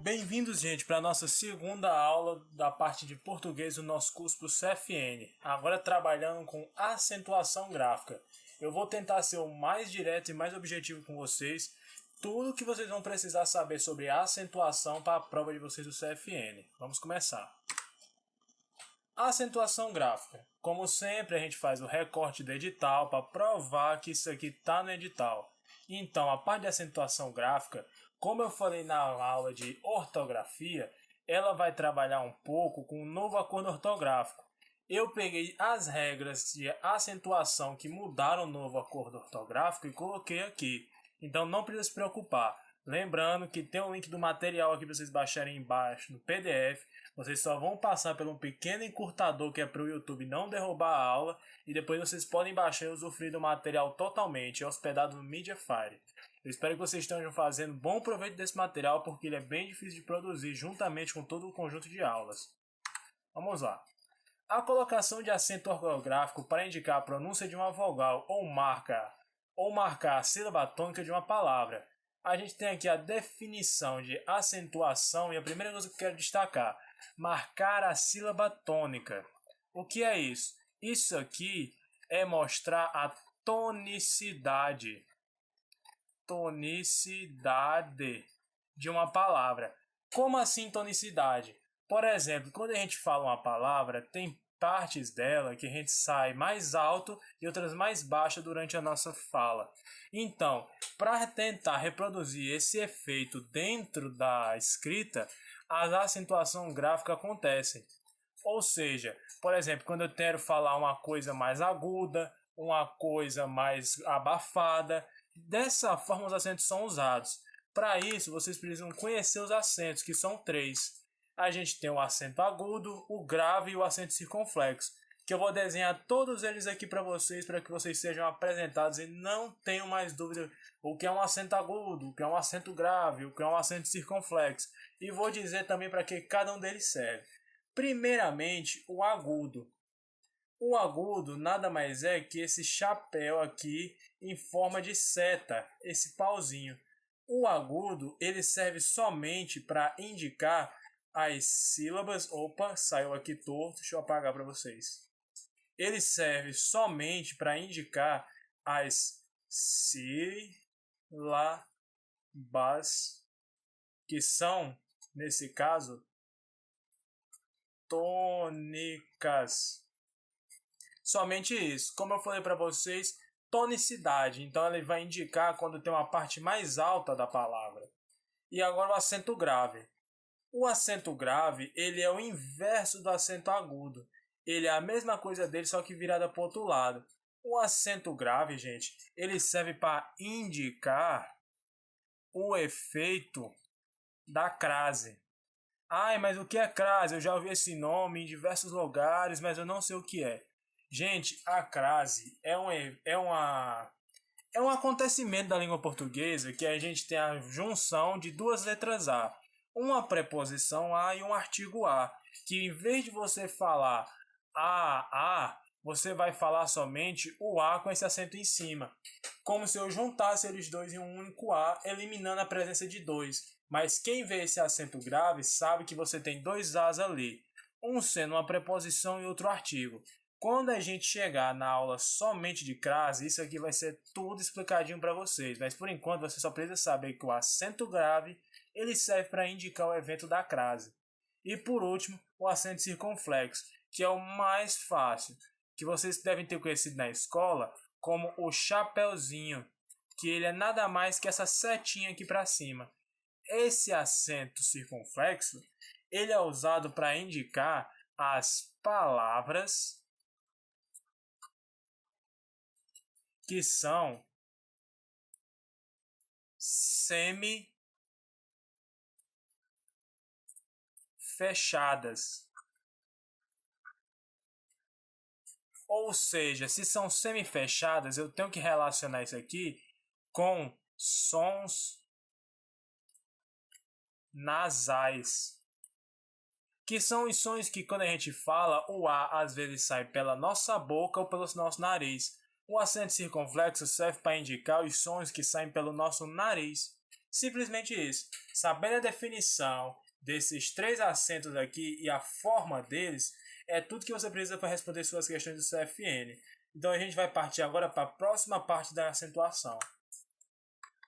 Bem-vindos, gente, para a nossa segunda aula da parte de português do nosso curso para o CFN. Agora trabalhando com acentuação gráfica. Eu vou tentar ser o mais direto e mais objetivo com vocês. Tudo que vocês vão precisar saber sobre acentuação para a prova de vocês do CFN. Vamos começar. Acentuação gráfica. Como sempre, a gente faz o recorte do edital para provar que isso aqui está no edital. Então, a parte de acentuação gráfica, como eu falei na aula de ortografia, ela vai trabalhar um pouco com o novo acordo ortográfico. Eu peguei as regras de acentuação que mudaram no novo acordo ortográfico e coloquei aqui. Então, não precisa se preocupar. Lembrando que tem o link do material aqui para vocês baixarem embaixo no PDF. Vocês só vão passar por um pequeno encurtador que é para o YouTube não derrubar a aula. E depois vocês podem baixar e usufruir do material totalmente, hospedado no Mediafire. Eu espero que vocês estejam fazendo bom proveito desse material, porque ele é bem difícil de produzir juntamente com todo o conjunto de aulas. Vamos lá. A colocação de acento ortográfico para indicar a pronúncia de uma vogal ou marcar a sílaba tônica de uma palavra. A gente tem aqui a definição de acentuação e a primeira coisa que eu quero destacar, marcar a sílaba tônica. O que é isso? Isso aqui é mostrar a tonicidade de uma palavra. Como assim tonicidade? Por exemplo, quando a gente fala uma palavra, tem partes dela que a gente sai mais alto e outras mais baixas durante a nossa fala. Então, para tentar reproduzir esse efeito dentro da escrita, a acentuação gráfica acontece. Ou seja, por exemplo, quando eu quero falar uma coisa mais aguda, uma coisa mais abafada, dessa forma os acentos são usados. Para isso, vocês precisam conhecer os acentos, que são 3. A gente tem o acento agudo, o grave e o acento circunflexo, que eu vou desenhar todos eles aqui para que vocês sejam apresentados e não tenham mais dúvida o que é um acento agudo, o que é um acento grave, o que é um acento circunflexo. E vou dizer também para que cada um deles serve. Primeiramente, o agudo. O agudo nada mais é que esse chapéu aqui em forma de seta, esse pauzinho. O agudo ele serve somente para indicar as sílabas. Opa, saiu aqui torto, deixa eu apagar para vocês. Ele serve somente para indicar as sílabas que são, nesse caso, tônicas. Somente isso. Como eu falei para vocês, tonicidade. Então ele vai indicar quando tem uma parte mais alta da palavra. E agora o acento grave. O acento grave, ele é o inverso do acento agudo. Ele é a mesma coisa dele, só que virada para o outro lado. O acento grave, gente, ele serve para indicar o efeito da crase. Ai, mas o que é crase? Eu já ouvi esse nome em diversos lugares, mas eu não sei o que é. Gente, a crase é um acontecimento da língua portuguesa que a gente tem a junção de duas letras A. Uma preposição A e um artigo A. Que em vez de você falar A, você vai falar somente o A com esse acento em cima. Como se eu juntasse eles dois em um único A, eliminando a presença de dois. Mas quem vê esse acento grave sabe que você tem dois As ali. Um sendo uma preposição e outro artigo. Quando a gente chegar na aula somente de crase, isso aqui vai ser tudo explicadinho para vocês. Mas por enquanto você só precisa saber que o acento grave ele serve para indicar o evento da crase. E por último, o acento circunflexo, que é o mais fácil, que vocês devem ter conhecido na escola como o chapeuzinho, que ele é nada mais que essa setinha aqui para cima. Esse acento circunflexo, ele é usado para indicar as palavras que são semi-fechadas. Ou seja, se são semi-fechadas, eu tenho que relacionar isso aqui com sons nasais. Que são os sons que quando a gente fala, o A às vezes sai pela nossa boca ou pelo nosso nariz. O acento circunflexo serve para indicar os sons que saem pelo nosso nariz. Simplesmente isso. Sabendo a definição desses 3 acentos aqui e a forma deles, é tudo que você precisa para responder suas questões do CFN. Então a gente vai partir agora para a próxima parte da acentuação.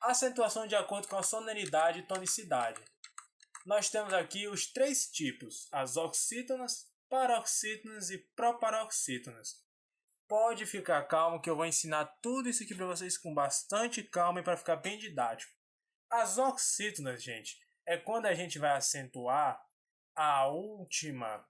Acentuação de acordo com a sonoridade e tonicidade. Nós temos aqui os 3 tipos, as oxítonas, paroxítonas e proparoxítonas. Pode ficar calmo que eu vou ensinar tudo isso aqui para vocês com bastante calma e para ficar bem didático. As oxítonas, gente, é quando a gente vai acentuar a última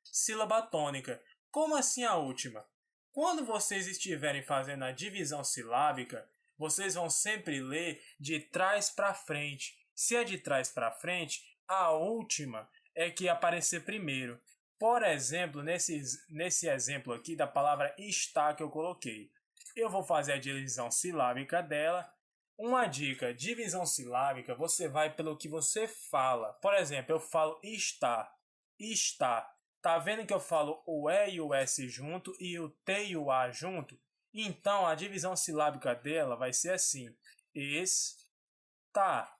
sílaba tônica. Como assim a última? Quando vocês estiverem fazendo a divisão silábica, vocês vão sempre ler de trás para frente. Se é de trás para frente, a última é que aparecer primeiro. Por exemplo, nesse exemplo aqui da palavra está que eu coloquei, eu vou fazer a divisão silábica dela. Uma dica, divisão silábica, você vai pelo que você fala. Por exemplo, eu falo está. Tá vendo que eu falo o E e o S junto e o T e o A junto? Então, a divisão silábica dela vai ser assim. Está.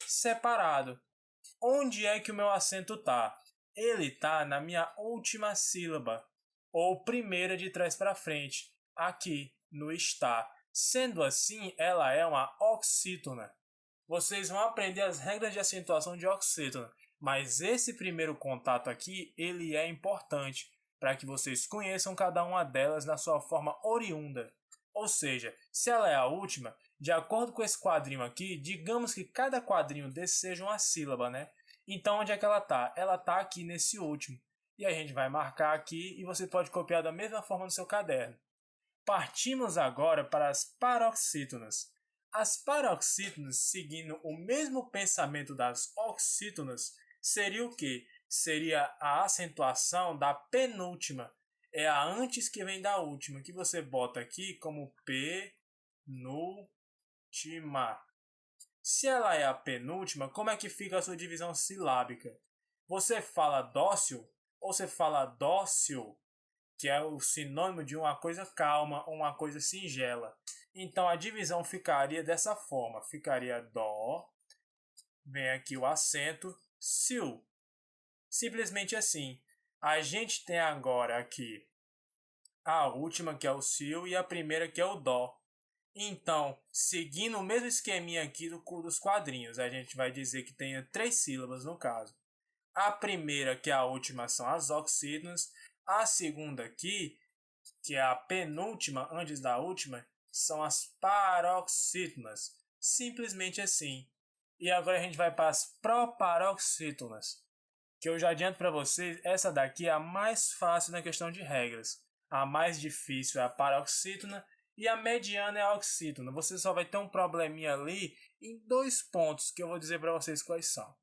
Separado. Onde é que o meu acento está? Ele está na minha última sílaba, ou primeira de trás para frente, aqui no está. Sendo assim, ela é uma oxítona. Vocês vão aprender as regras de acentuação de oxítona, mas esse primeiro contato aqui, ele é importante para que vocês conheçam cada uma delas na sua forma oriunda. Ou seja, se ela é a última, de acordo com esse quadrinho aqui, digamos que cada quadrinho desse seja uma sílaba, né? Então, onde é que ela está? Ela está aqui nesse último. E a gente vai marcar aqui e você pode copiar da mesma forma no seu caderno. Partimos agora para as paroxítonas. As paroxítonas, seguindo o mesmo pensamento das oxítonas, seria o quê? Seria a acentuação da penúltima. É a antes que vem da última, que você bota aqui como penúltima. Se ela é a penúltima, como é que fica a sua divisão silábica? Você fala dócil ou você fala dócil, que é o sinônimo de uma coisa calma ou uma coisa singela. Então a divisão ficaria dessa forma. Ficaria dó, vem aqui o acento, sil. Simplesmente assim. A gente tem agora aqui a última que é o sil e a primeira que é o dó. Então, seguindo o mesmo esqueminha aqui dos quadrinhos, a gente vai dizer que tem 3 sílabas no caso. A primeira, que é a última, são as oxítonas. A segunda aqui, que é a penúltima, antes da última, são as paroxítonas. Simplesmente assim. E agora a gente vai para as proparoxítonas, que eu já adianto para vocês, essa daqui é a mais fácil na questão de regras. A mais difícil é a paroxítona e a mediana é a oxítona. Você só vai ter um probleminha ali em 2 pontos que eu vou dizer para vocês quais são.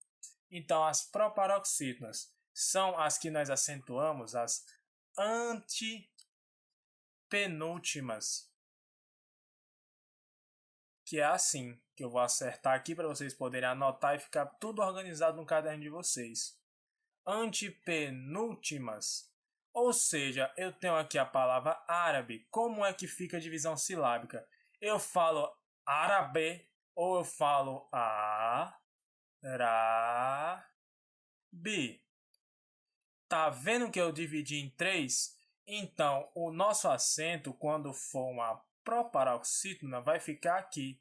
Então, as proparoxítonas são as que nós acentuamos, as antepenúltimas. Que é assim, que eu vou acertar aqui para vocês poderem anotar e ficar tudo organizado no caderno de vocês. Antepenúltimas. Ou seja, eu tenho aqui a palavra árabe. Como é que fica a divisão silábica? Eu falo árabe ou eu falo bi. Tá vendo que eu dividi em 3? Então, o nosso acento, quando for uma proparoxítona, vai ficar aqui,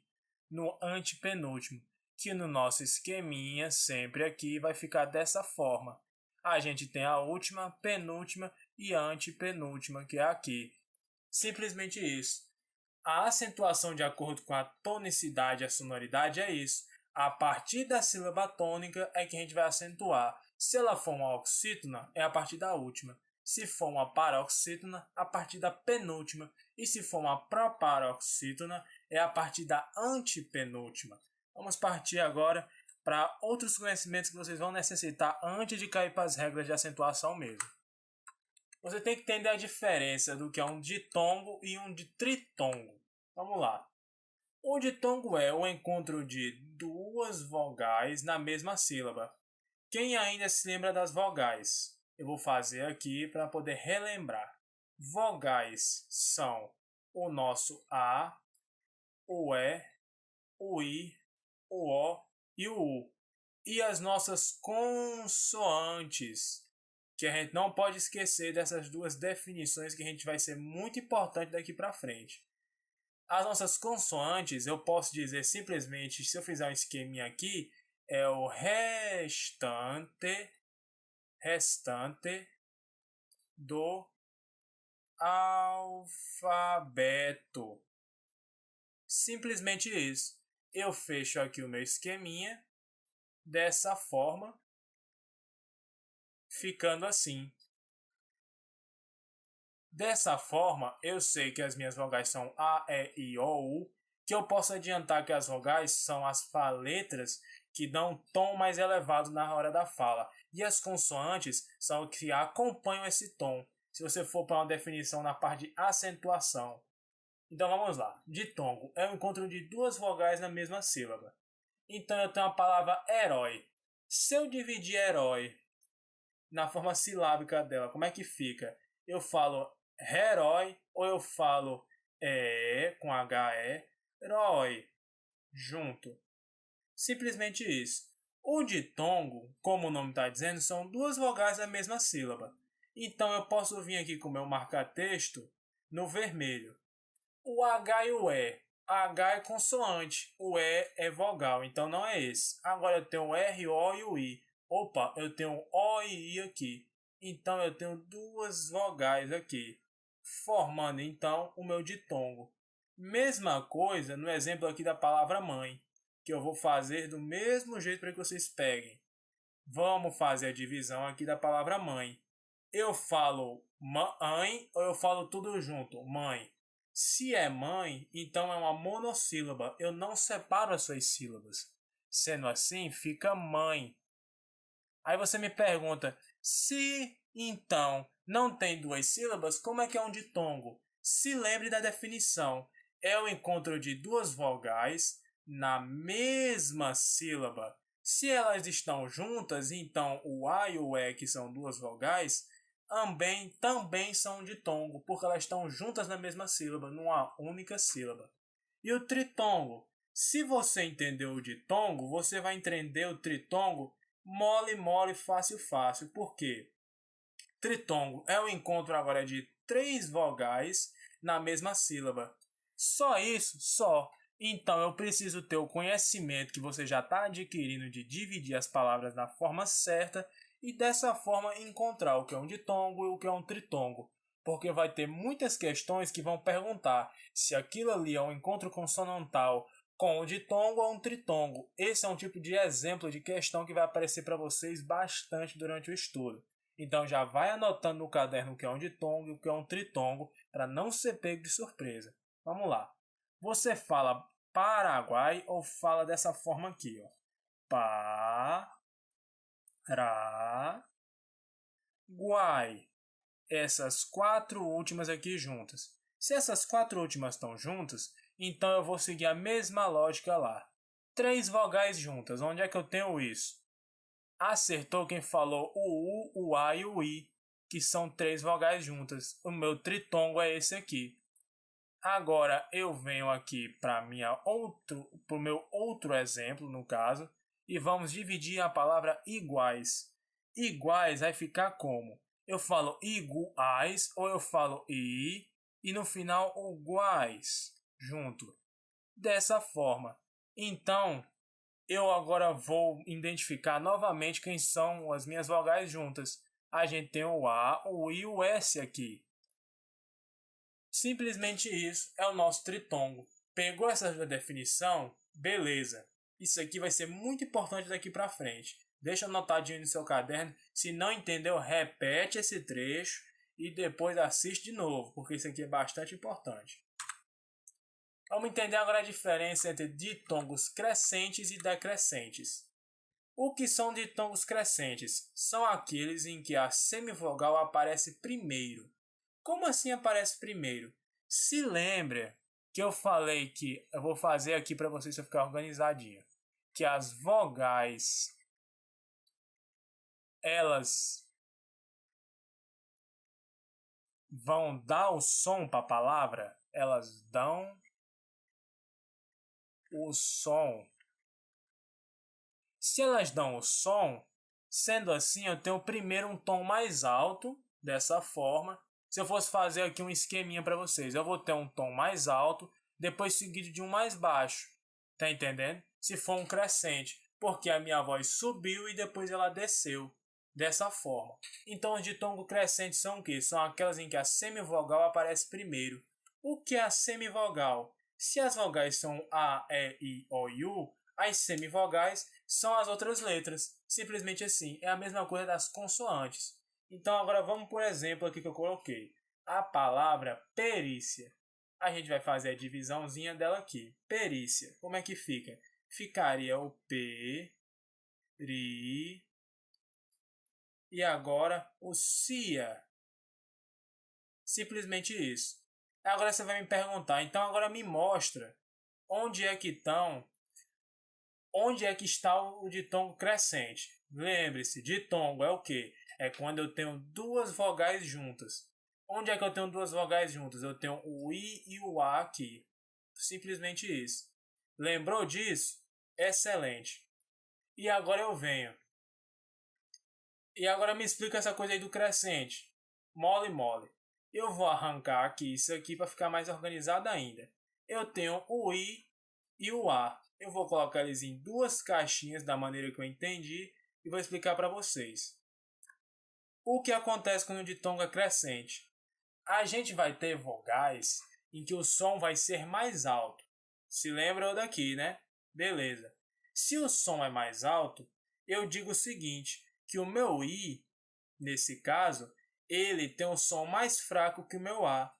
no antepenúltimo, que no nosso esqueminha, sempre aqui, vai ficar dessa forma. A gente tem a última, penúltima e a antepenúltima, que é aqui. Simplesmente isso. A acentuação de acordo com a tonicidade e a sonoridade é isso. A partir da sílaba tônica é que a gente vai acentuar. Se ela for uma oxítona, é a partir da última. Se for uma paroxítona, a partir da penúltima. E se for uma proparoxítona, é a partir da antepenúltima. Vamos partir agora para outros conhecimentos que vocês vão necessitar antes de cair para as regras de acentuação mesmo. Você tem que entender a diferença do que é um ditongo e um tritongo. Vamos lá. O ditongo é o encontro de 2 vogais na mesma sílaba. Quem ainda se lembra das vogais? Eu vou fazer aqui para poder relembrar. Vogais são o nosso A, o E, o I, o O e o U. E as nossas consoantes, que a gente não pode esquecer dessas duas definições que a gente vai ser muito importante daqui para frente. As nossas consoantes, eu posso dizer simplesmente, se eu fizer um esqueminha aqui, é o restante do alfabeto. Simplesmente isso. Eu fecho aqui o meu esqueminha dessa forma, ficando assim. Dessa forma, eu sei que as minhas vogais são A, E, I, O, U, que eu posso adiantar que as vogais são as letras que dão um tom mais elevado na hora da fala. E as consoantes são as que acompanham esse tom, se você for para uma definição na parte de acentuação. Então vamos lá. Ditongo é o encontro de duas vogais na mesma sílaba. Então eu tenho a palavra herói. Se eu dividir herói na forma silábica dela, como é que fica? Eu falo herói ou eu falo com H-E, herói, junto. Simplesmente isso. O ditongo, como o nome está dizendo, são duas vogais da mesma sílaba. Então eu posso vir aqui com o meu marca-texto no vermelho. O H e o E. H é consoante, o E é vogal, então não é esse. Agora eu tenho o R, O e o I. Opa, eu tenho O e I aqui. Então eu tenho duas vogais aqui, formando então o meu ditongo. Mesma coisa no exemplo aqui da palavra mãe, que eu vou fazer do mesmo jeito para que vocês peguem. Vamos fazer a divisão aqui da palavra mãe. Eu falo mãe ou eu falo tudo junto? Mãe. Se é mãe, então é uma monossílaba. Eu não separo as suas sílabas. Sendo assim, fica mãe. Aí você me pergunta, se então não tem duas sílabas, como é que é um ditongo? Se lembre da definição. É o encontro de duas vogais na mesma sílaba. Se elas estão juntas, então o A e o E, que são duas vogais, também são ditongo, porque elas estão juntas na mesma sílaba, numa única sílaba. E o tritongo? Se você entendeu o ditongo, você vai entender o tritongo mole, mole, fácil, fácil. Por quê? Tritongo é o encontro agora de três vogais na mesma sílaba. Só isso? Só. Então eu preciso ter o conhecimento que você já está adquirindo de dividir as palavras na forma certa e dessa forma encontrar o que é um ditongo e o que é um tritongo. Porque vai ter muitas questões que vão perguntar se aquilo ali é um encontro consonantal com o ditongo ou um tritongo. Esse é um tipo de exemplo de questão que vai aparecer para vocês bastante durante o estudo. Então já vai anotando no caderno o que é um ditongo e o que é um tritongo para não ser pego de surpresa. Vamos lá. Você fala Paraguai ou fala dessa forma aqui, ó? Paraguai. Essas quatro últimas aqui juntas. Se essas quatro últimas estão juntas, então eu vou seguir a mesma lógica lá. Três vogais juntas. Onde é que eu tenho isso? Acertou quem falou o U, o A e o I, que são três vogais juntas. O meu tritongo é esse aqui. Agora eu venho aqui para o meu outro exemplo, no caso, e vamos dividir a palavra iguais. Iguais vai ficar como? Eu falo iguais ou eu falo e no final iguais, junto. Dessa forma. Então, eu agora vou identificar novamente quem são as minhas vogais juntas. A gente tem o A, o I e o S aqui. Simplesmente isso é o nosso tritongo. Pegou essa definição? Beleza. Isso aqui vai ser muito importante daqui para frente. Deixa anotadinho no seu caderno. Se não entendeu, repete esse trecho e depois assiste de novo, porque isso aqui é bastante importante. Vamos entender agora a diferença entre ditongos crescentes e decrescentes. O que são ditongos crescentes? São aqueles em que a semivogal aparece primeiro. Como assim aparece primeiro? Se lembra que eu falei que eu vou fazer aqui para vocês ficar organizadinho, que as vogais elas vão dar o som para a palavra, elas dão o som. Se elas dão o som, sendo assim, eu tenho primeiro um tom mais alto, dessa forma. Se eu fosse fazer aqui um esqueminha para vocês, eu vou ter um tom mais alto, depois seguido de um mais baixo. Tá entendendo? Se for um crescente, porque a minha voz subiu e depois ela desceu. Dessa forma. Então, os ditongos crescentes são o quê? São aquelas em que a semivogal aparece primeiro. O que é a semivogal? Se as vogais são A, E, I, O e U, as semivogais são as outras letras. Simplesmente assim. É a mesma coisa das consoantes. Então, agora vamos por exemplo aqui que eu coloquei. A palavra perícia. A gente vai fazer a divisãozinha dela aqui. Perícia. Como é que fica? Ficaria o P, ri, e agora o cia. Simplesmente isso. Agora você vai me perguntar, então agora me mostra onde é que está o ditongo crescente. Lembre-se, ditongo é o quê? É quando eu tenho duas vogais juntas. Onde é que eu tenho duas vogais juntas? Eu tenho o I e o A aqui. Simplesmente isso. Lembrou disso? Excelente. E agora eu venho. E agora me explica essa coisa aí do crescente. Mole, mole. Eu vou arrancar aqui isso aqui para ficar mais organizado ainda. Eu tenho o I e o A. Eu vou colocar eles em duas caixinhas da maneira que eu entendi e vou explicar para vocês. O que acontece quando o ditongo é crescente? A gente vai ter vogais em que o som vai ser mais alto. Se lembra daqui, né? Beleza. Se o som é mais alto, eu digo o seguinte, que o meu I, nesse caso, ele tem um som mais fraco que o meu A.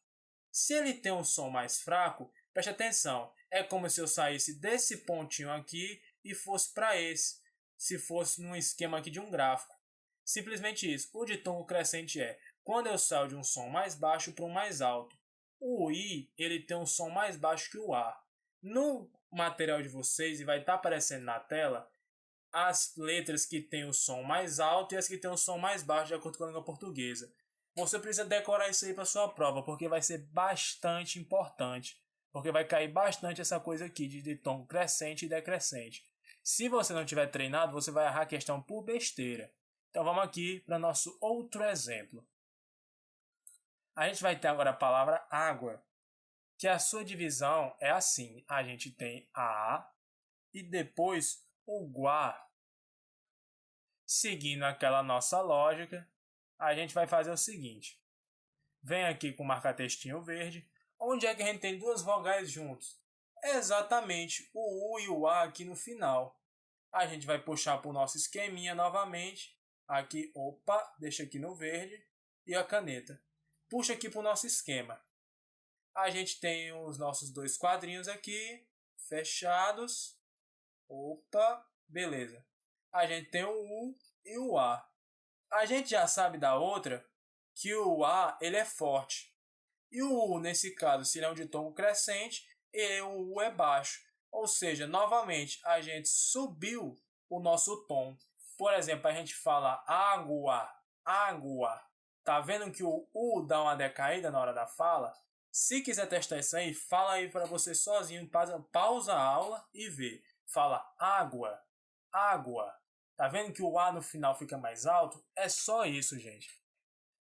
Se ele tem um som mais fraco, preste atenção, é como se eu saísse desse pontinho aqui e fosse para esse, se fosse num esquema aqui de um gráfico. Simplesmente isso. O ditongo crescente é quando eu saio de um som mais baixo para um mais alto. O I, ele tem um som mais baixo que o A. No material de vocês, e vai estar aparecendo na tela, as letras que têm o som mais alto e as que têm o som mais baixo, de acordo com a língua portuguesa. Você precisa decorar isso aí para sua prova, porque vai ser bastante importante. Porque vai cair bastante essa coisa aqui de ditongo crescente e decrescente. Se você não tiver treinado, você vai errar a questão por besteira. Então vamos aqui para nosso outro exemplo. A gente vai ter agora a palavra água, que a sua divisão é assim. A gente tem a e depois o guá. Seguindo aquela nossa lógica, a gente vai fazer o seguinte. Vem aqui com o marca-textinho verde. Onde é que a gente tem duas vogais juntos? Exatamente o U e o A aqui no final. A gente vai puxar para o nosso esqueminha novamente. Aqui, opa, deixa aqui no verde. E a caneta. Puxa aqui para o nosso esquema. A gente tem os nossos dois quadrinhos aqui, fechados. Opa, beleza. A gente tem o U e o A. A gente já sabe da outra que o A ele é forte. E o U, nesse caso, se ele é um ditongo crescente, e o U é baixo. Ou seja, novamente, a gente subiu o nosso tom. Por exemplo, a gente fala água, água. Tá vendo que o U dá uma decaída na hora da fala? Se quiser testar isso aí, fala aí para você sozinho, pausa a aula e vê. Fala água, água. Tá vendo que o A no final fica mais alto? É só isso, gente.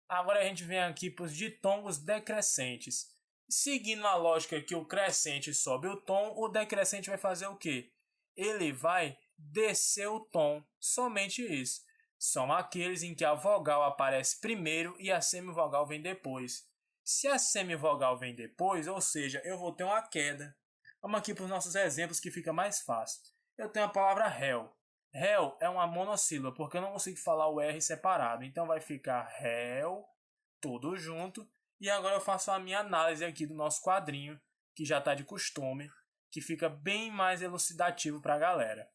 Agora a gente vem aqui para os ditongos decrescentes. Seguindo a lógica que o crescente sobe o tom, o decrescente vai fazer o quê? Ele vai descer o tom. Somente isso. São aqueles em que a vogal aparece primeiro e a semivogal vem depois. Se a semivogal vem depois, ou seja, eu vou ter uma queda. Vamos aqui para os nossos exemplos que fica mais fácil. Eu tenho a palavra réu. Réu é uma monossílaba, porque eu não consigo falar o R separado. Então vai ficar réu, tudo junto. E agora eu faço a minha análise aqui do nosso quadrinho, que já está de costume, que fica bem mais elucidativo para a galera.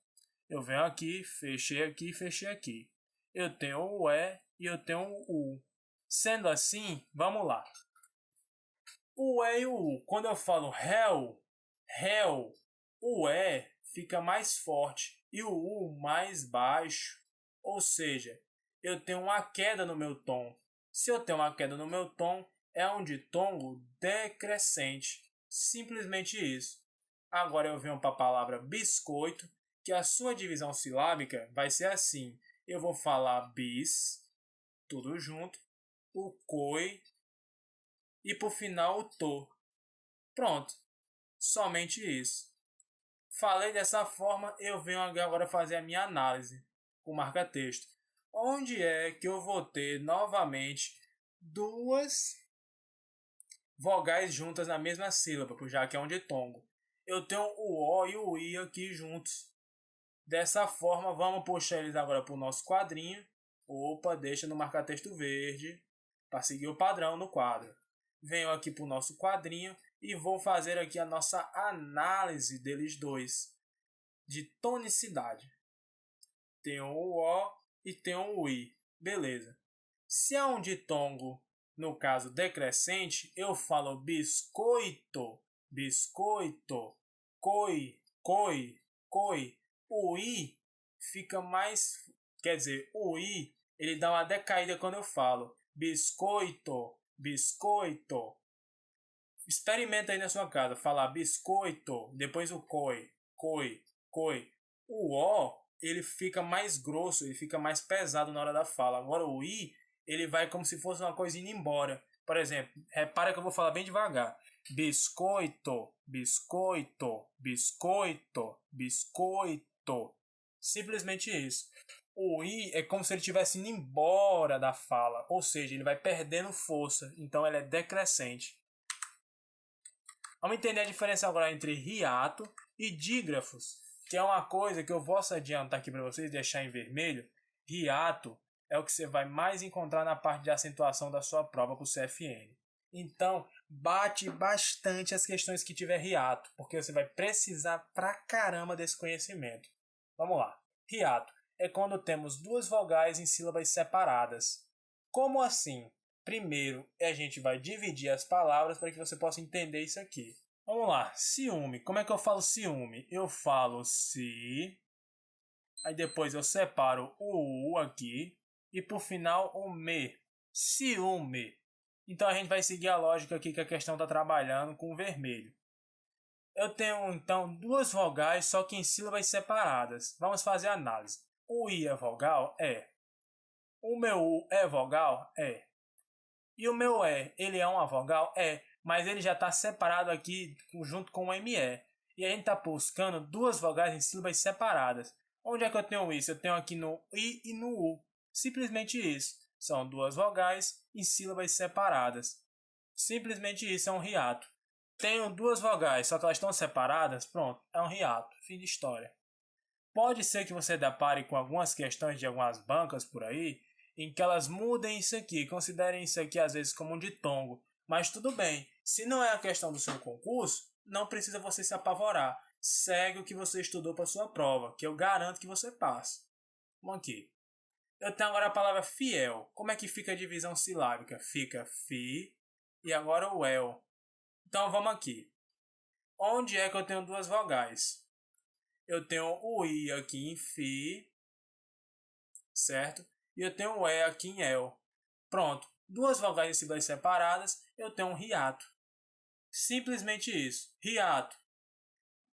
Eu venho aqui, fechei aqui. Eu tenho o E e eu tenho o U. Sendo assim, vamos lá. O E e o U. Quando eu falo réu, o E fica mais forte e o U mais baixo. Ou seja, eu tenho uma queda no meu tom. Se eu tenho uma queda no meu tom, é um ditongo decrescente. Simplesmente isso. Agora eu venho para a palavra biscoito, que a sua divisão silábica vai ser assim. Eu vou falar bis, tudo junto, o coi e por final o to. Pronto, somente isso. Falei dessa forma, eu venho agora fazer a minha análise com marca-texto. Onde é que eu vou ter novamente duas vogais juntas na mesma sílaba, já que é um ditongo? Eu tenho o O e o I aqui juntos. Dessa forma, vamos puxar eles agora para o nosso quadrinho. Opa, deixa no marca-texto verde para seguir o padrão no quadro. Venho aqui para o nosso quadrinho e vou fazer aqui a nossa análise deles dois de tonicidade. Tem o O e tem o I. Beleza. Se é um ditongo, no caso decrescente, eu falo biscoito, biscoito, coi, coi, coi. O I fica mais... Quer dizer, o I ele dá uma decaída quando eu falo biscoito, biscoito. Experimenta aí na sua casa, falar biscoito, depois o coi, coi, coi. O O, ele fica mais grosso, ele fica mais pesado na hora da fala. Agora o I, ele vai como se fosse uma coisa indo embora. Por exemplo, repara que eu vou falar bem devagar. Biscoito, biscoito, biscoito, biscoito. Simplesmente isso. O I é como se ele estivesse indo embora da fala, ou seja, ele vai perdendo força, então ele é decrescente. Vamos entender a diferença agora entre hiato e dígrafos, que é uma coisa que eu vou adiantar aqui para vocês, deixar em vermelho. Hiato é o que você vai mais encontrar na parte de acentuação da sua prova para o CFN. Então, bate bastante as questões que tiver hiato, porque você vai precisar pra caramba desse conhecimento. Vamos lá. Hiato é quando temos duas vogais em sílabas separadas. Como assim? Primeiro, a gente vai dividir as palavras para que você possa entender isso aqui. Vamos lá, ciúme. Como é que eu falo ciúme? Eu falo si, aí depois eu separo o U aqui, e por final o me. Ciúme. Então a gente vai seguir a lógica aqui que a questão está trabalhando com o vermelho. Eu tenho então duas vogais, só que em sílabas separadas. Vamos fazer a análise. O I é vogal? É. O meu U é vogal? É. E o meu E, ele é uma vogal? É, mas ele já está separado aqui junto com o ME. E a gente está buscando duas vogais em sílabas separadas. Onde é que eu tenho isso? Eu tenho aqui no I e no U. Simplesmente isso. São duas vogais em sílabas separadas. Simplesmente isso, é um hiato. Tenho duas vogais, só que elas estão separadas? Pronto, é um hiato. Fim de história. Pode ser que você depare com algumas questões de algumas bancas por aí, em que elas mudem isso aqui, considerem isso aqui às vezes como um ditongo. Mas tudo bem, se não é a questão do seu concurso, não precisa você se apavorar. Segue o que você estudou para sua prova, que eu garanto que você passa. Vamos aqui. Eu tenho agora a palavra fiel. Como é que fica a divisão silábica? Fica fi e agora o el. Então vamos aqui. Onde é que eu tenho duas vogais? Eu tenho o i aqui em fi, certo? E eu tenho o E aqui em El. Pronto. Duas vogais em sílabas separadas, eu tenho um hiato. Simplesmente isso. Hiato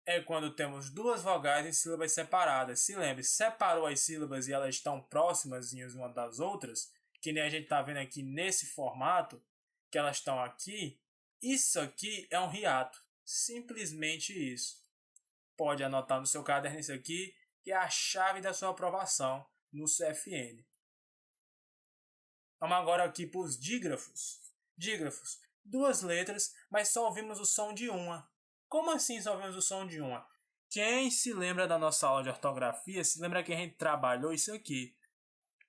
é quando temos duas vogais em sílabas separadas. Se lembre, separou as sílabas e elas estão próximas umas das outras, que nem a gente está vendo aqui nesse formato, que elas estão aqui. Isso aqui é um hiato. Simplesmente isso. Pode anotar no seu caderno isso aqui, que é a chave da sua aprovação no CFN. Vamos agora aqui para os dígrafos. Dígrafos. Duas letras, mas só ouvimos o som de uma. Como assim só ouvimos o som de uma? Quem se lembra da nossa aula de ortografia, se lembra que a gente trabalhou isso aqui.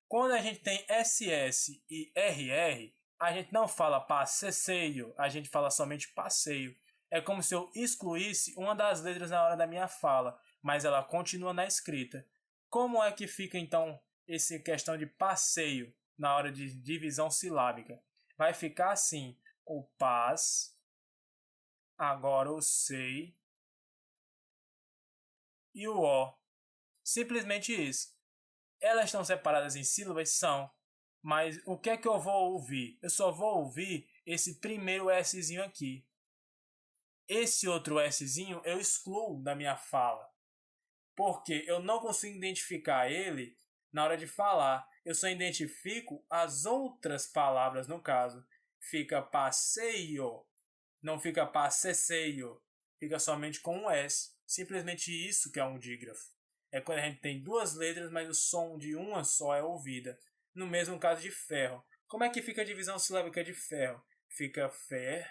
Quando a gente tem SS e RR, a gente não fala passeio, a gente fala somente passeio. É como se eu excluísse uma das letras na hora da minha fala, mas ela continua na escrita. Como é que fica então essa questão de passeio na hora de divisão silábica? Vai ficar assim, o paz, agora o sei e o ó. Simplesmente isso. Elas estão separadas em sílabas? São. Mas o que é que eu vou ouvir? Eu só vou ouvir esse primeiro Szinho aqui. Esse outro Szinho eu excluo da minha fala. Porque eu não consigo identificar ele na hora de falar. Eu só identifico as outras palavras, no caso. Fica passeio, não fica passeio. Fica somente com um S. Simplesmente isso que é um dígrafo. É quando a gente tem duas letras, mas o som de uma só é ouvida. No mesmo caso de ferro. Como é que fica a divisão silábica de ferro? Fica fer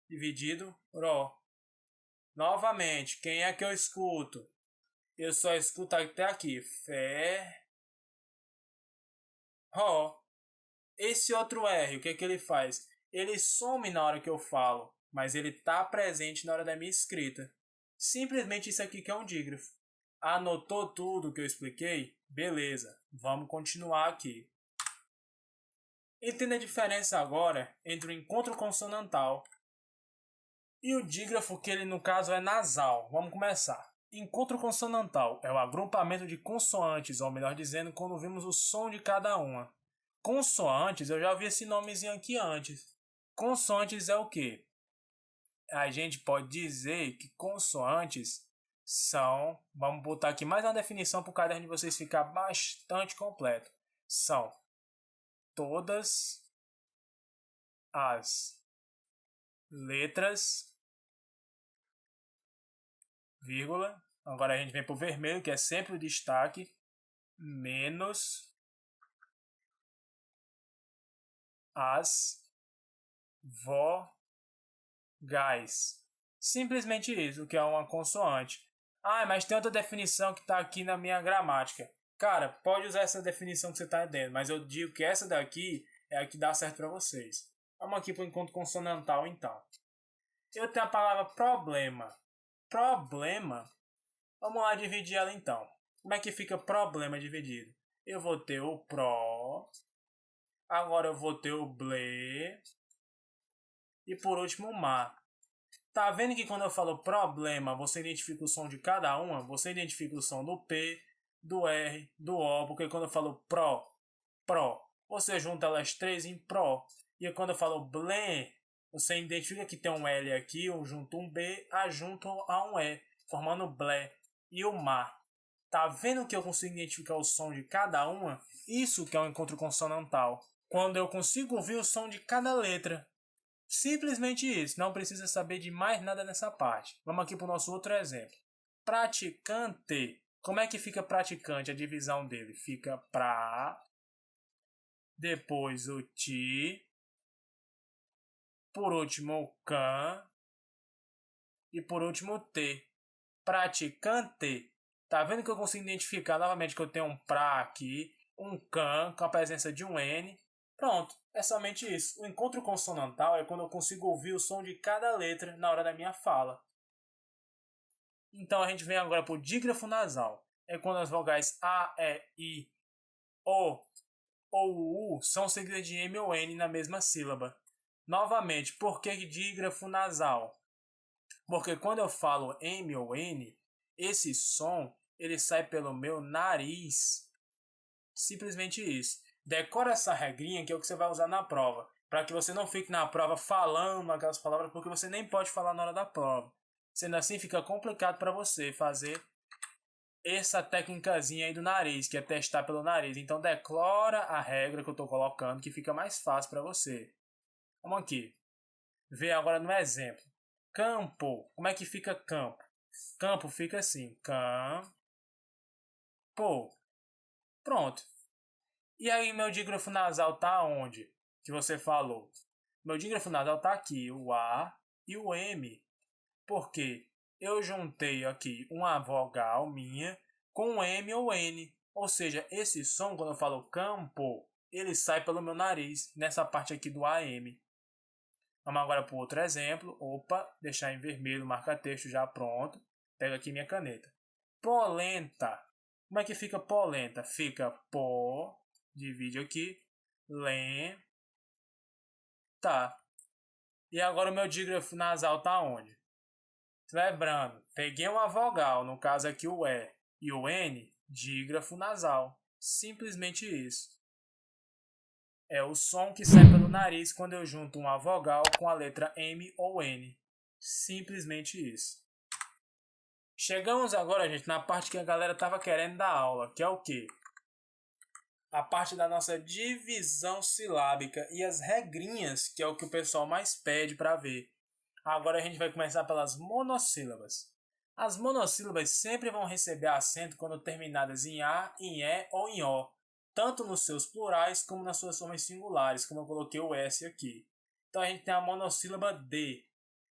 dividido por ó. Novamente, quem é que eu escuto? Eu só escuto até aqui. Fé. Ró. Esse outro R, o que é que ele faz? Ele some na hora que eu falo, mas ele está presente na hora da minha escrita. Simplesmente isso aqui que é um dígrafo. Anotou tudo que eu expliquei? Beleza, vamos continuar aqui. Entenda a diferença agora entre o encontro consonantal e o dígrafo, que ele no caso é nasal. Vamos começar. Encontro consonantal é o agrupamento de consoantes, ou melhor dizendo, quando vimos o som de cada uma. Consoantes, eu já vi esse nomezinho aqui antes. Consoantes é o quê? A gente pode dizer que consoantes são, vamos botar aqui mais uma definição para o caderno de vocês ficar bastante completo. São todas as letras, vírgula, agora a gente vem para o vermelho, que é sempre o destaque, menos as vogais. Simplesmente isso, que é uma consoante. Ah, mas tem outra definição que está aqui na minha gramática. Cara, pode usar essa definição que você está entendendo, mas eu digo que essa daqui é a que dá certo para vocês. Vamos aqui para o encontro consonantal, então. Eu tenho a palavra problema. Problema. Vamos lá dividir ela, então. Como é que fica problema dividido? Eu vou ter o pro. Agora eu vou ter o ble. E por último o ma. Tá vendo que quando eu falo problema, você identifica o som de cada uma? Você identifica o som do P, do R, do O, porque quando eu falo pro, você junta elas três em pro. E quando eu falo blé, você identifica que tem um L aqui, um junto um B, junto a um E, formando blé. E o ma. Tá vendo que eu consigo identificar o som de cada uma? Isso que é um encontro consonantal. Quando eu consigo ouvir o som de cada letra. Simplesmente isso, não precisa saber de mais nada nessa parte. Vamos aqui para o nosso outro exemplo. Praticante. Como é que fica praticante? A divisão dele fica pra, depois o ti, por último o can e por último o t. Praticante. Tá vendo que eu consigo identificar novamente que eu tenho um pra aqui, um can com a presença de um n. Pronto, é somente isso. O encontro consonantal é quando eu consigo ouvir o som de cada letra na hora da minha fala. Então a gente vem agora para o dígrafo nasal. É quando as vogais A, E, I, O ou U são seguidas de M ou N na mesma sílaba. Novamente, por que dígrafo nasal? Porque quando eu falo M ou N, esse som ele sai pelo meu nariz. Simplesmente isso. Decora essa regrinha que é o que você vai usar na prova. Para que você não fique na prova falando aquelas palavras, porque você nem pode falar na hora da prova. Sendo assim, fica complicado para você fazer essa técnicazinha aí do nariz, que é testar pelo nariz. Então, decora a regra que eu estou colocando, que fica mais fácil para você. Vamos aqui. Vê agora no exemplo. Campo. Como é que fica campo? Campo fica assim. Campo. Pronto. E aí, meu dígrafo nasal tá onde? Que você falou. Meu dígrafo nasal tá aqui, o A e o M. Porque eu juntei aqui uma vogal minha com M ou N. Ou seja, esse som, quando eu falo campo, ele sai pelo meu nariz, nessa parte aqui do AM. Vamos agora para outro exemplo. Opa, deixar em vermelho, marca-texto já pronto. Pega aqui minha caneta. Polenta. Como é que fica polenta? Fica po, divide aqui, lenta. E agora o meu dígrafo nasal tá onde? Lembrando, peguei uma vogal, no caso aqui o E e o N, dígrafo nasal. Simplesmente isso. É o som que sai pelo nariz quando eu junto uma vogal com a letra M ou N. Simplesmente isso. Chegamos agora, gente, na parte que a galera estava querendo da aula, que é o quê? A parte da nossa divisão silábica e as regrinhas, que é o que o pessoal mais pede para ver. Agora a gente vai começar pelas monossílabas. As monossílabas sempre vão receber acento quando terminadas em A, em E ou em O, tanto nos seus plurais como nas suas formas singulares, como eu coloquei o S aqui. Então a gente tem a monossílaba D.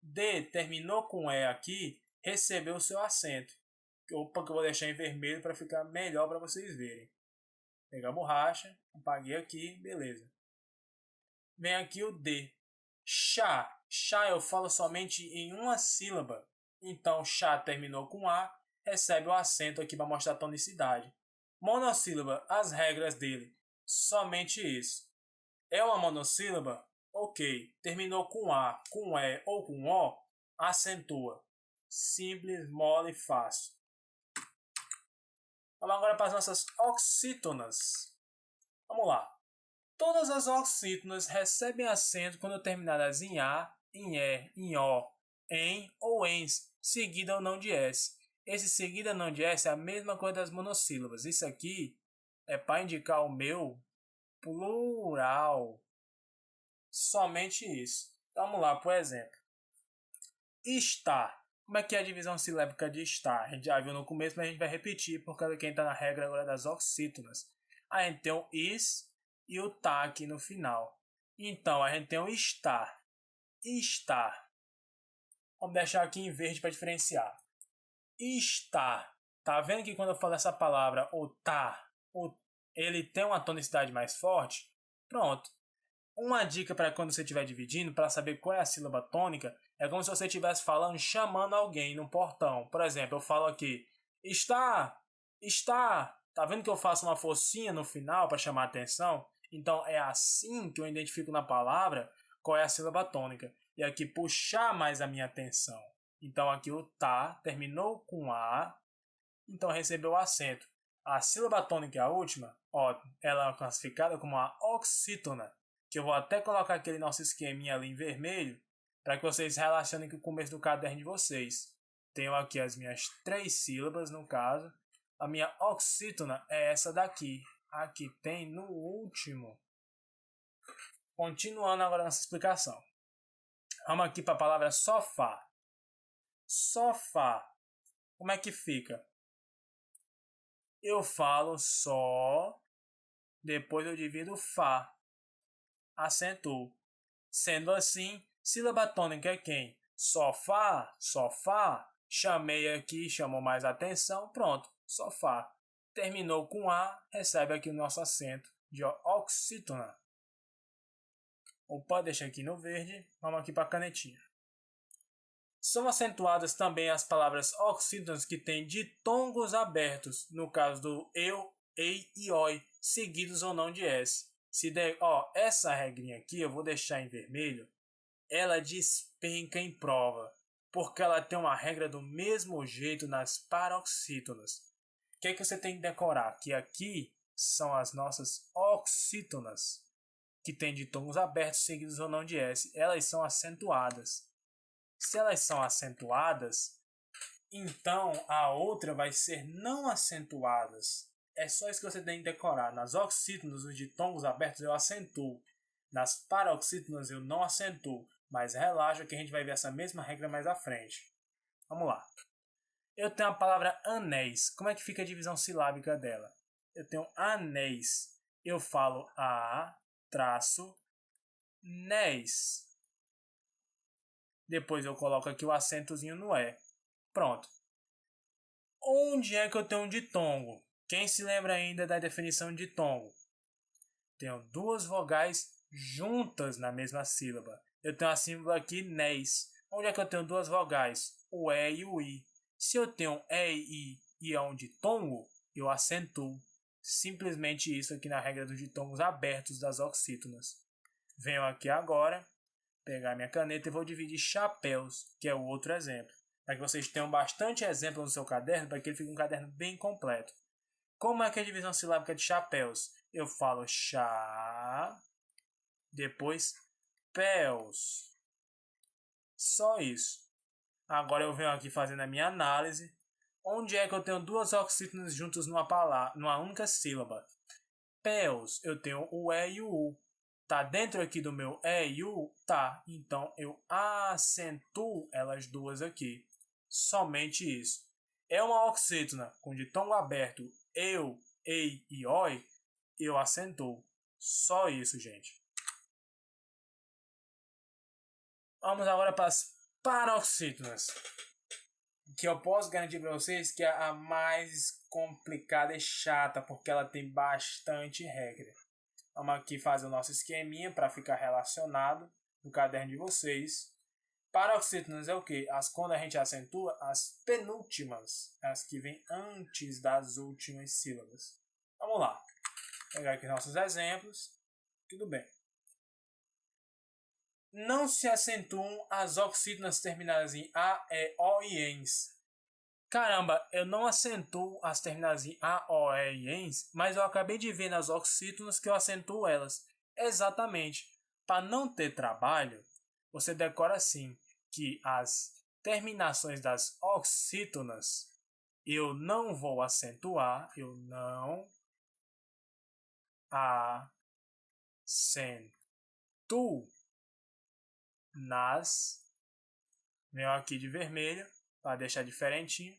D terminou com E aqui, recebeu o seu acento. Opa, que eu vou deixar em vermelho para ficar melhor para vocês verem. Pegar a borracha, apaguei aqui, beleza. Vem aqui o D. Chá. Chá eu falo somente em uma sílaba. Então, chá terminou com A, recebe o acento aqui para mostrar a tonicidade. Monossílaba, as regras dele. Somente isso. É uma monossílaba? Ok. Terminou com A, com E ou com O, acentua. Simples, mole e fácil. Vamos agora para as nossas oxítonas. Vamos lá. Todas as oxítonas recebem acento quando terminadas em A, em E, em O, em ou ens, seguida ou não de S. Esse seguida ou não de S é a mesma coisa das monossílabas. Isso aqui é para indicar o meu plural. Somente isso. Vamos lá, por exemplo. Está. Como é que é a divisão silábica de estar? A gente já viu no começo, mas a gente vai repetir por causa de quem está na regra agora das oxítonas. A gente tem o is e o tá aqui no final. Então, a gente tem o estar. Estar. Vamos deixar aqui em verde para diferenciar. Estar. Tá vendo que quando eu falo essa palavra, o tá, ele tem uma tonicidade mais forte? Pronto. Uma dica para quando você estiver dividindo, para saber qual é a sílaba tônica, é como se você estivesse falando, chamando alguém no portão. Por exemplo, eu falo aqui, está, está. Tá vendo que eu faço uma forcinha no final para chamar a atenção? Então, é assim que eu identifico na palavra qual é a sílaba tônica. E aqui, puxar mais a minha atenção. Então, aqui o tá terminou com A, então recebeu o acento. A sílaba tônica é a última, ó, ela é classificada como a oxítona, que eu vou até colocar aquele nosso esqueminha ali em vermelho, para que vocês relacionem com o começo do caderno de vocês. Tenho aqui as minhas 3 sílabas, no caso. A minha oxítona é essa daqui. Aqui tem no último. Continuando agora nessa explicação. Vamos aqui para a palavra sofá. Sofá. Como é que fica? Eu falo só, depois eu divido fá. Acentuo. Sendo assim, sílaba tônica é quem? Sofá, sofá. Chamei aqui, chamou mais atenção. Pronto, sofá. Terminou com A, recebe aqui o nosso acento de oxítona. Opa, deixa aqui no verde. Vamos aqui para a canetinha. São acentuadas também as palavras oxítonas que têm ditongos abertos, no caso do eu, ei e oi, seguidos ou não de S. Essa regrinha aqui eu vou deixar em vermelho, ela despenca em prova, porque ela tem uma regra do mesmo jeito nas paroxítonas. O que é que você tem que decorar? Que aqui são as nossas oxítonas, que têm ditongos abertos, seguidos ou não de S. Elas são acentuadas. Se elas são acentuadas, então a outra vai ser não acentuadas. É só isso que você tem que decorar. Nas oxítonas, os ditongos abertos eu acentuo. Nas paroxítonas eu não acentuo. Mas relaxa que a gente vai ver essa mesma regra mais à frente. Vamos lá. Eu tenho a palavra anéis. Como é que fica a divisão silábica dela? Eu tenho anéis. Eu falo a, traço, néis. Depois eu coloco aqui o acentozinho no E. Pronto. Onde é que eu tenho um ditongo? Quem se lembra ainda da definição de ditongo? Tenho 2 vogais juntas na mesma sílaba. Eu tenho a sílaba aqui, néis. Onde é que eu tenho 2 vogais? O E e o I. Se eu tenho E e I e é um ditongo, eu acentuo. Simplesmente isso aqui na regra dos ditongos abertos das oxítonas. Venho aqui agora, pegar minha caneta e vou dividir chapéus, que é o outro exemplo. Para que vocês tenham bastante exemplo no seu caderno, para que ele fique um caderno bem completo. Como é que é a divisão silábica de chapéus? Eu falo chá, depois péus. Só isso. Agora eu venho aqui fazendo a minha análise. Onde é que eu tenho duas oxítonas juntas numa palavra, numa única sílaba? Pés, eu tenho o E e o U. Tá dentro aqui do meu E e U? Tá. Então eu acentuo elas duas aqui. Somente isso. É uma oxítona com ditongo aberto eu, ei e oi, eu acentuo. Só isso, gente. Vamos agora para as paroxítonas, que eu posso garantir para vocês que é a mais complicada e chata, porque ela tem bastante regra. Vamos aqui fazer o nosso esqueminha para ficar relacionado no caderno de vocês. Paroxítonas é o que? Quando a gente acentua as penúltimas, as que vêm antes das últimas sílabas. Vamos lá. Vou pegar aqui nossos exemplos. Tudo bem. Não se acentuam as oxítonas terminadas em A, E, O e ENS. Caramba, eu não acentuo as terminadas em A, O, E e ENS, mas eu acabei de ver nas oxítonas que eu acentuo elas. Exatamente. Para não ter trabalho, você decora assim, que as terminações das oxítonas eu não vou acentuar, eu não acentuo nas, venho aqui de vermelho, para deixar diferentinho,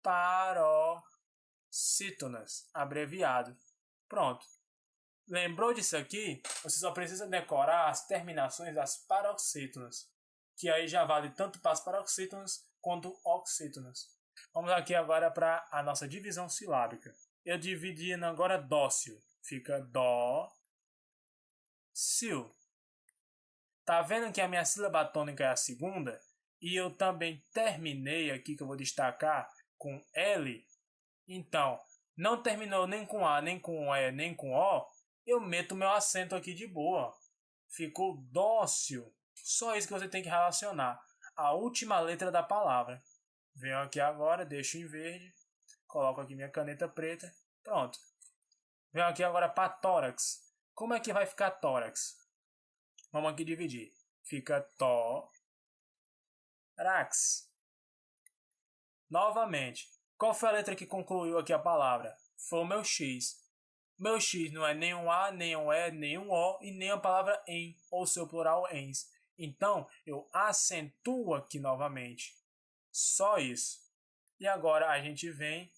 paroxítonas, abreviado. Pronto. Lembrou disso aqui? Você só precisa decorar as terminações das paroxítonas, que aí já vale tanto para as paroxítonas quanto oxítonas. Vamos aqui agora para a nossa divisão silábica. Eu dividi agora dócil, fica dó, sil. Tá vendo que a minha sílaba tônica é a segunda? E eu também terminei aqui, que eu vou destacar, com L. Então, não terminou nem com A, nem com E, nem com O, eu meto meu acento aqui de boa. Ficou dócil. Só isso que você tem que relacionar. A última letra da palavra. Venho aqui agora, deixo em verde. Coloco aqui minha caneta preta. Pronto. Venho aqui agora para tórax. Como é que vai ficar tórax? Vamos aqui dividir. Fica rax. Novamente. Qual foi a letra que concluiu aqui a palavra? Foi o meu X. Meu X não é nem um A, nem um E, nem um O e nem a palavra em, ou seu plural ens. Então, eu acentuo aqui novamente. Só isso. E agora a gente vem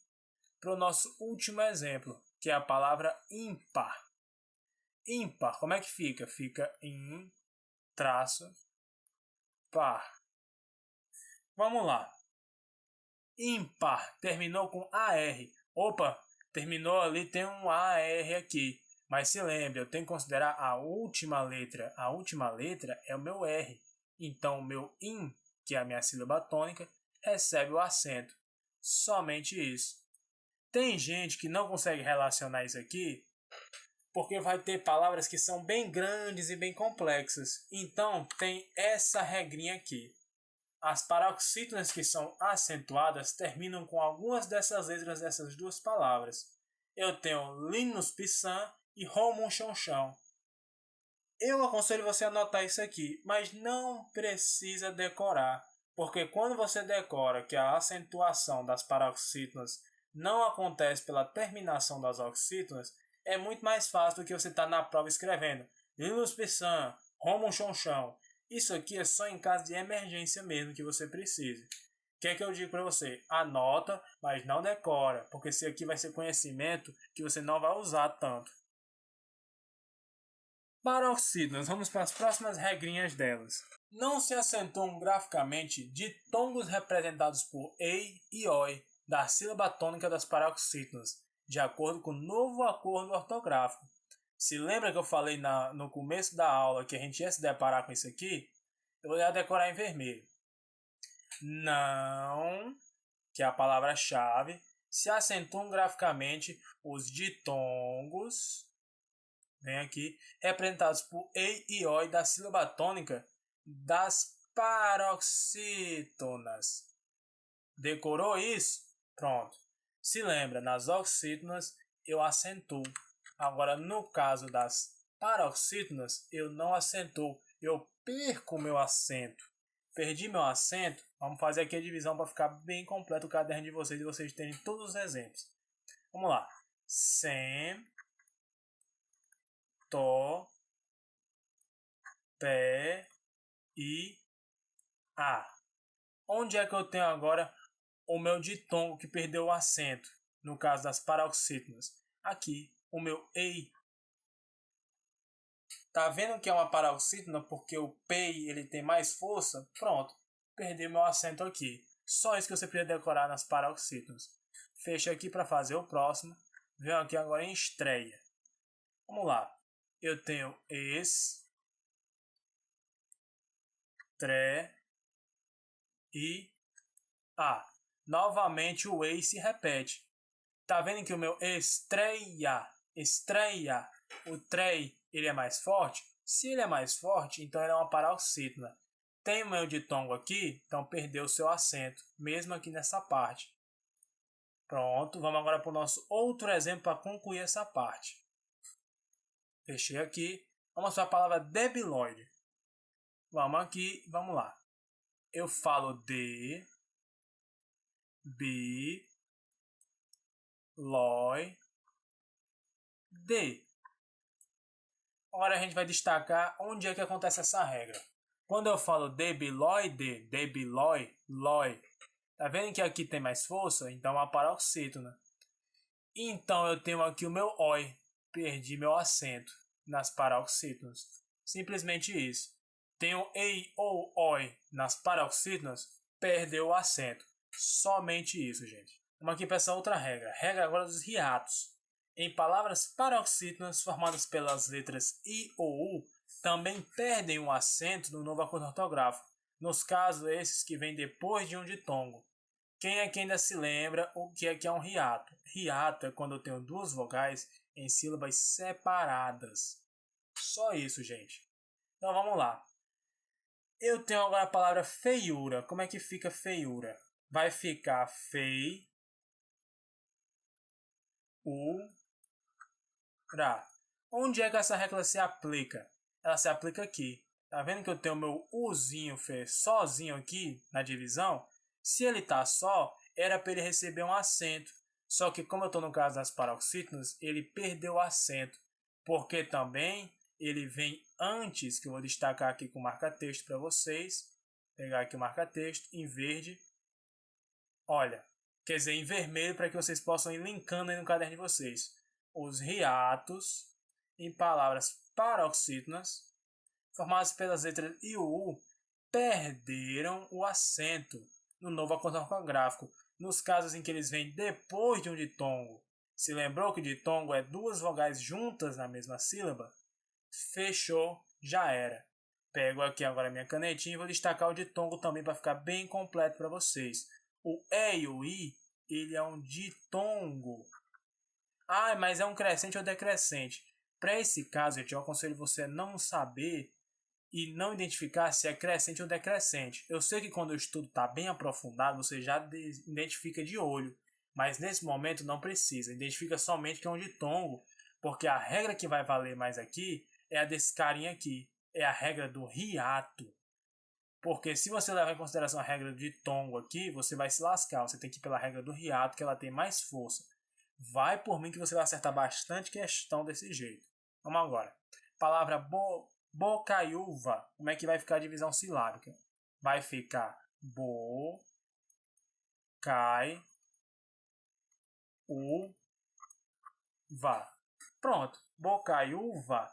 para o nosso último exemplo, que é a palavra ímpar. Ímpar, como é que fica? Fica in, traço, par. Vamos lá. Ímpar, terminou com AR. Opa, terminou ali, tem um AR aqui. Mas se lembre, eu tenho que considerar a última letra. A última letra é o meu R. Então, o meu IN, que é a minha sílaba tônica, recebe o acento. Somente isso. Tem gente que não consegue relacionar isso aqui, porque vai ter palavras que são bem grandes e bem complexas. Então, tem essa regrinha aqui. As paroxítonas que são acentuadas terminam com algumas dessas letras dessas duas palavras. Eu tenho Linus Pissan e Romon Chonchão. Eu aconselho você a anotar isso aqui, mas não precisa decorar, porque quando você decora que a acentuação das paroxítonas não acontece pela terminação das oxítonas, é muito mais fácil do que você estar na prova escrevendo Linus Pissan, Romon Chonchão. Isso aqui é só em caso de emergência mesmo que você precise. O que é que eu digo para você? Anota, mas não decora, porque esse aqui vai ser conhecimento que você não vai usar tanto. Paroxítonas, vamos para as próximas regrinhas delas. Não se acentuam graficamente ditongos representados por EI e OI da sílaba tônica das paroxítonas, de acordo com o novo acordo ortográfico. Se lembra que eu falei no começo da aula que a gente ia se deparar com isso aqui? Eu vou decorar em vermelho. Não, que é a palavra-chave, se acentuam graficamente os ditongos, vem aqui, representados por EI e OI da sílaba tônica das paroxítonas. Decorou isso? Pronto. Se lembra, nas oxítonas eu acentuo. Agora, no caso das paroxítonas, eu não acentuo, eu perco o meu acento. perdi meu acento, vamos fazer aqui a divisão para ficar bem completo o caderno de vocês e vocês terem todos os exemplos. Vamos lá. Sem, to, pé e a. Onde é que eu tenho agora o meu ditongo que perdeu o acento? No caso das paroxítonas. Aqui, o meu ei. Tá vendo que é uma paroxítona porque o pei ele tem mais força? Pronto, perdi meu acento aqui. Só isso que você precisa decorar nas paroxítonas. Fecha aqui para fazer o próximo. Venho aqui agora em estreia. Vamos lá. Eu tenho tre e a. Novamente o ei se repete. Tá vendo que o meu estreia, o trei, ele é mais forte? Se ele é mais forte, então ele é uma paroxítona. Tem o meu ditongo aqui, então perdeu o seu acento, mesmo aqui nessa parte. Pronto, vamos agora para o nosso outro exemplo para concluir essa parte. Fechei aqui. Vamos para a palavra debilóide. Vamos aqui, vamos lá. Eu falo de, bi, loi, de. Agora a gente vai destacar onde é que acontece essa regra. Quando eu falo debilóide, loi, tá vendo que aqui tem mais força? Então é uma paroxítona. Então eu tenho aqui o meu oi, perdi meu acento nas paroxítonas. Simplesmente isso. Tenho ei ou oi nas paroxítonas, perdeu o acento. Somente isso, gente. Vamos aqui para essa outra regra. Regra agora dos hiatos. Em palavras paroxítonas formadas pelas letras I ou U, também perdem o acento no novo acordo ortográfico, nos casos esses que vêm depois de um ditongo. Quem é que ainda se lembra o que é um hiato? Hiato é quando eu tenho duas vogais em sílabas separadas. Só isso, gente. Então vamos lá. Eu tenho agora a palavra feiura. Como é que fica feiura? Vai ficar fei, ra. Onde é que essa regra se aplica? Ela se aplica aqui. Tá vendo que eu tenho meu uzinho sozinho aqui na divisão? Se ele tá só, era para ele receber um acento. Só que como eu estou no caso das paroxítonas, ele perdeu o acento. Porque também ele vem antes, que eu vou destacar aqui com marca-texto para vocês. Pegar aqui o marca-texto em verde. Olha, quer dizer, em vermelho para que vocês possam ir linkando aí no caderno de vocês. Os hiatos em palavras paroxítonas, formadas pelas letras I e U, perderam o acento no novo acordo ortográfico, nos casos em que eles vêm depois de um ditongo. Se lembrou que ditongo é duas vogais juntas na mesma sílaba? Fechou, já era. Pego aqui agora a minha canetinha e vou destacar o ditongo também para ficar bem completo para vocês. O E e o I, ele é um ditongo. Ah, mas é um crescente ou decrescente? Para esse caso, gente, eu aconselho você a não saber e não identificar se é crescente ou decrescente. Eu sei que quando o estudo está bem aprofundado, você já identifica de olho, mas nesse momento não precisa. Identifica somente que é um ditongo, porque a regra que vai valer mais aqui é a desse carinha aqui, é a regra do hiato. Porque se você levar em consideração a regra de ditongo aqui, você vai se lascar. Você tem que ir pela regra do hiato, que ela tem mais força. Vai por mim que você vai acertar bastante questão desse jeito. Vamos agora. Palavra bocaiúva. Como é que vai ficar a divisão silábica? Vai ficar bo, cai, u, va. Pronto. Bocaiúva.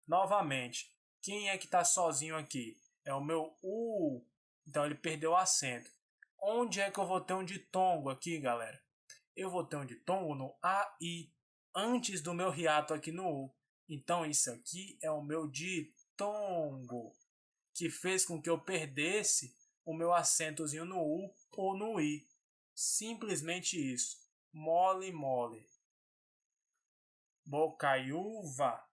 Novamente. Quem é que está sozinho aqui? É o meu u. Então ele perdeu o acento. Onde é que eu vou ter um ditongo aqui, galera? Eu vou ter um ditongo no AI, antes do meu hiato aqui no U. Então isso aqui é o meu ditongo, que fez com que eu perdesse o meu acentozinho no U ou no I. Simplesmente isso. Mole, mole. Bocaiúva.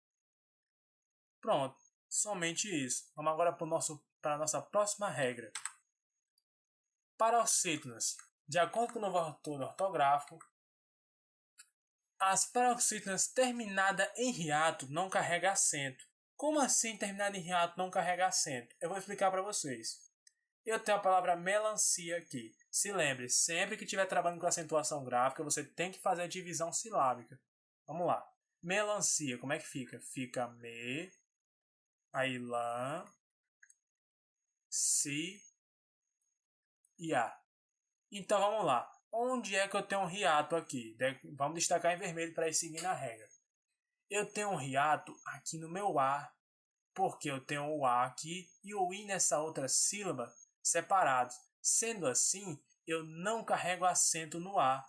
Pronto, somente isso. Vamos agora para a nossa próxima regra. Paroxítonas. De acordo com o novo acordo ortográfico, as paroxítonas terminadas em hiato não carregam acento. Como assim terminada em hiato não carrega acento? Eu vou explicar para vocês. Eu tenho a palavra melancia aqui. Se lembre, sempre que estiver trabalhando com acentuação gráfica, você tem que fazer a divisão silábica. Vamos lá. Melancia, como é que fica? Fica me, aí lã, si e a. Então vamos lá. Onde é que eu tenho um hiato aqui? Vamos destacar em vermelho para ir seguindo a regra. Eu tenho um hiato aqui no meu A, porque eu tenho o A aqui e o I nessa outra sílaba separados. Sendo assim, eu não carrego acento no A,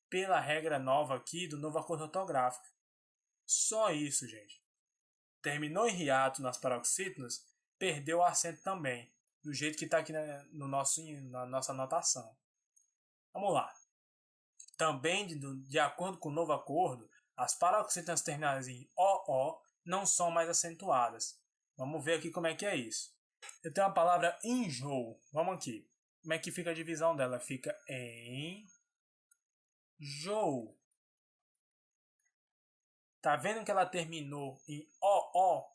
pela regra nova aqui do novo acordo ortográfico. Só isso, gente. Terminou em hiato nas paroxítonas, perdeu o acento também, do jeito que está aqui na nossa anotação. Vamos lá. Também, de acordo com o novo acordo, as paroxítonas terminadas em OO não são mais acentuadas. Vamos ver aqui como é que é isso. Eu tenho a palavra enjoo. Vamos aqui. Como é que fica a divisão dela? Fica em jou. Tá vendo que ela terminou em OO?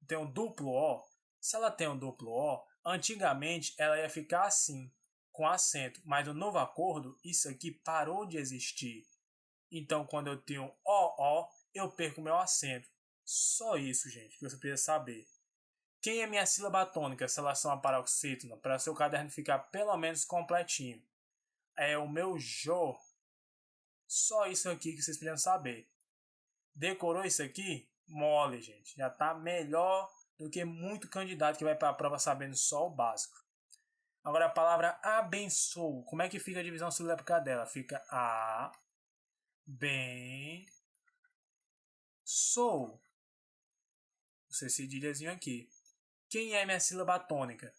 Tem um duplo O. Se ela tem um duplo O, antigamente ela ia ficar assim, com acento. Mas no novo acordo, isso aqui parou de existir. Então, quando eu tenho OO, eu perco meu acento. Só isso, gente, que você precisa saber. Quem é minha sílaba tônica em relação à paroxítona? Para o seu caderno ficar pelo menos completinho. É o meu jo. Só isso aqui que vocês precisam saber. Decorou isso aqui? Mole, gente. Já está melhor do que muito candidato que vai para a prova sabendo só o básico. Agora a palavra abençoo. Como é que fica a divisão silábica dela? Fica a, bem, sou. Você cedilhazinho aqui. Quem é minha sílaba tônica?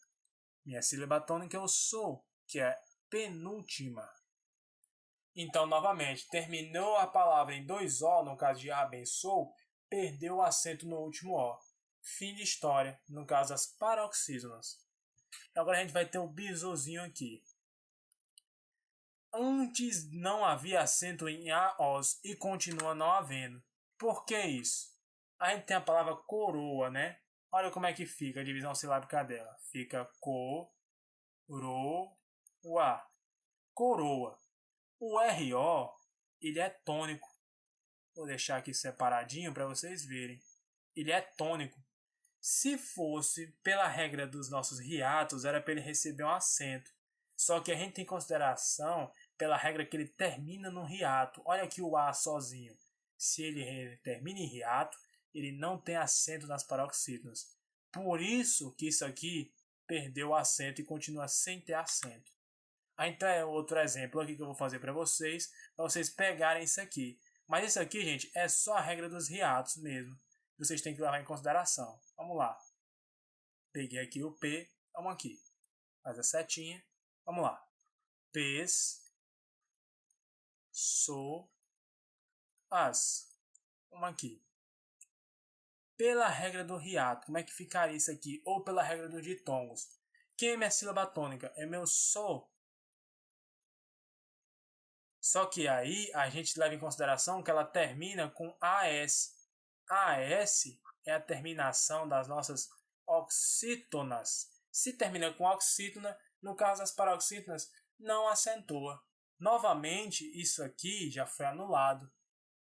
Minha sílaba tônica é o sou, que é penúltima. Então, novamente, terminou a palavra em dois O, no caso de abençoo, perdeu o acento no último O. Fim de história, no caso das paroxítonas. Agora a gente vai ter o bizuzinho aqui. Antes não havia acento em AOs e continua não havendo. Por que isso? A gente tem a palavra coroa, né? Olha como é que fica a divisão silábica dela. Fica coroa. Coroa. O RO, ele é tônico. Vou deixar aqui separadinho para vocês verem. Ele é tônico. Se fosse pela regra dos nossos hiatos, era para ele receber um acento. Só que a gente tem em consideração pela regra que ele termina no hiato. Olha aqui o A sozinho. Se ele termina em hiato, ele não tem acento nas paroxítonas. Por isso que isso aqui perdeu o acento e continua sem ter acento. Então é outro exemplo aqui que eu vou fazer para vocês pegarem isso aqui. Mas isso aqui, gente, é só a regra dos hiatos mesmo. Vocês têm que levar em consideração. Vamos lá. Peguei aqui o P, vamos aqui. Faz a setinha. Vamos lá. P's, so, as. Vamos aqui. Pela regra do hiato, como é que ficaria isso aqui? Ou pela regra dos ditongos. Quem é minha sílaba tônica? É meu so. Só que aí a gente leva em consideração que ela termina com AS. AS é a terminação das nossas oxítonas. Se termina com oxítona, no caso das paroxítonas, não acentua. Novamente, isso aqui já foi anulado.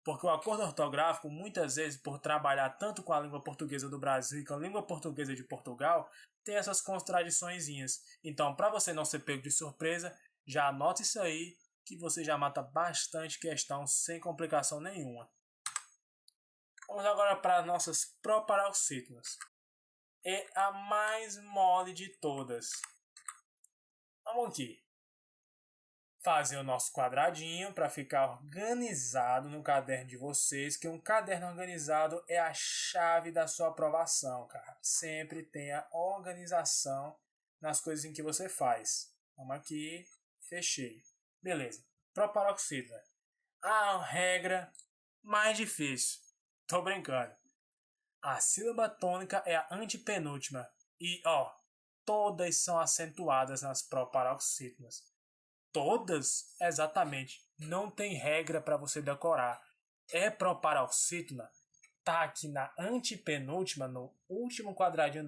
Porque o acordo ortográfico, muitas vezes, por trabalhar tanto com a língua portuguesa do Brasil e com a língua portuguesa de Portugal, tem essas contradiçõezinhas. Então, para você não ser pego de surpresa, já anota isso aí, que você já mata bastante questão sem complicação nenhuma. Vamos agora para as nossas proparoxítonas. É a mais mole de todas. Vamos aqui. Fazer o nosso quadradinho para ficar organizado no caderno de vocês, que um caderno organizado é a chave da sua aprovação, cara. Sempre tenha organização nas coisas em que você faz. Vamos aqui, fechei. Beleza. Proparoxítona. A regra mais difícil. Tô brincando. A sílaba tônica é a antepenúltima. E, todas são acentuadas nas proparoxítonas. Todas? Exatamente. Não tem regra para você decorar. É proparoxítona. Tá aqui na antepenúltima, no último quadradinho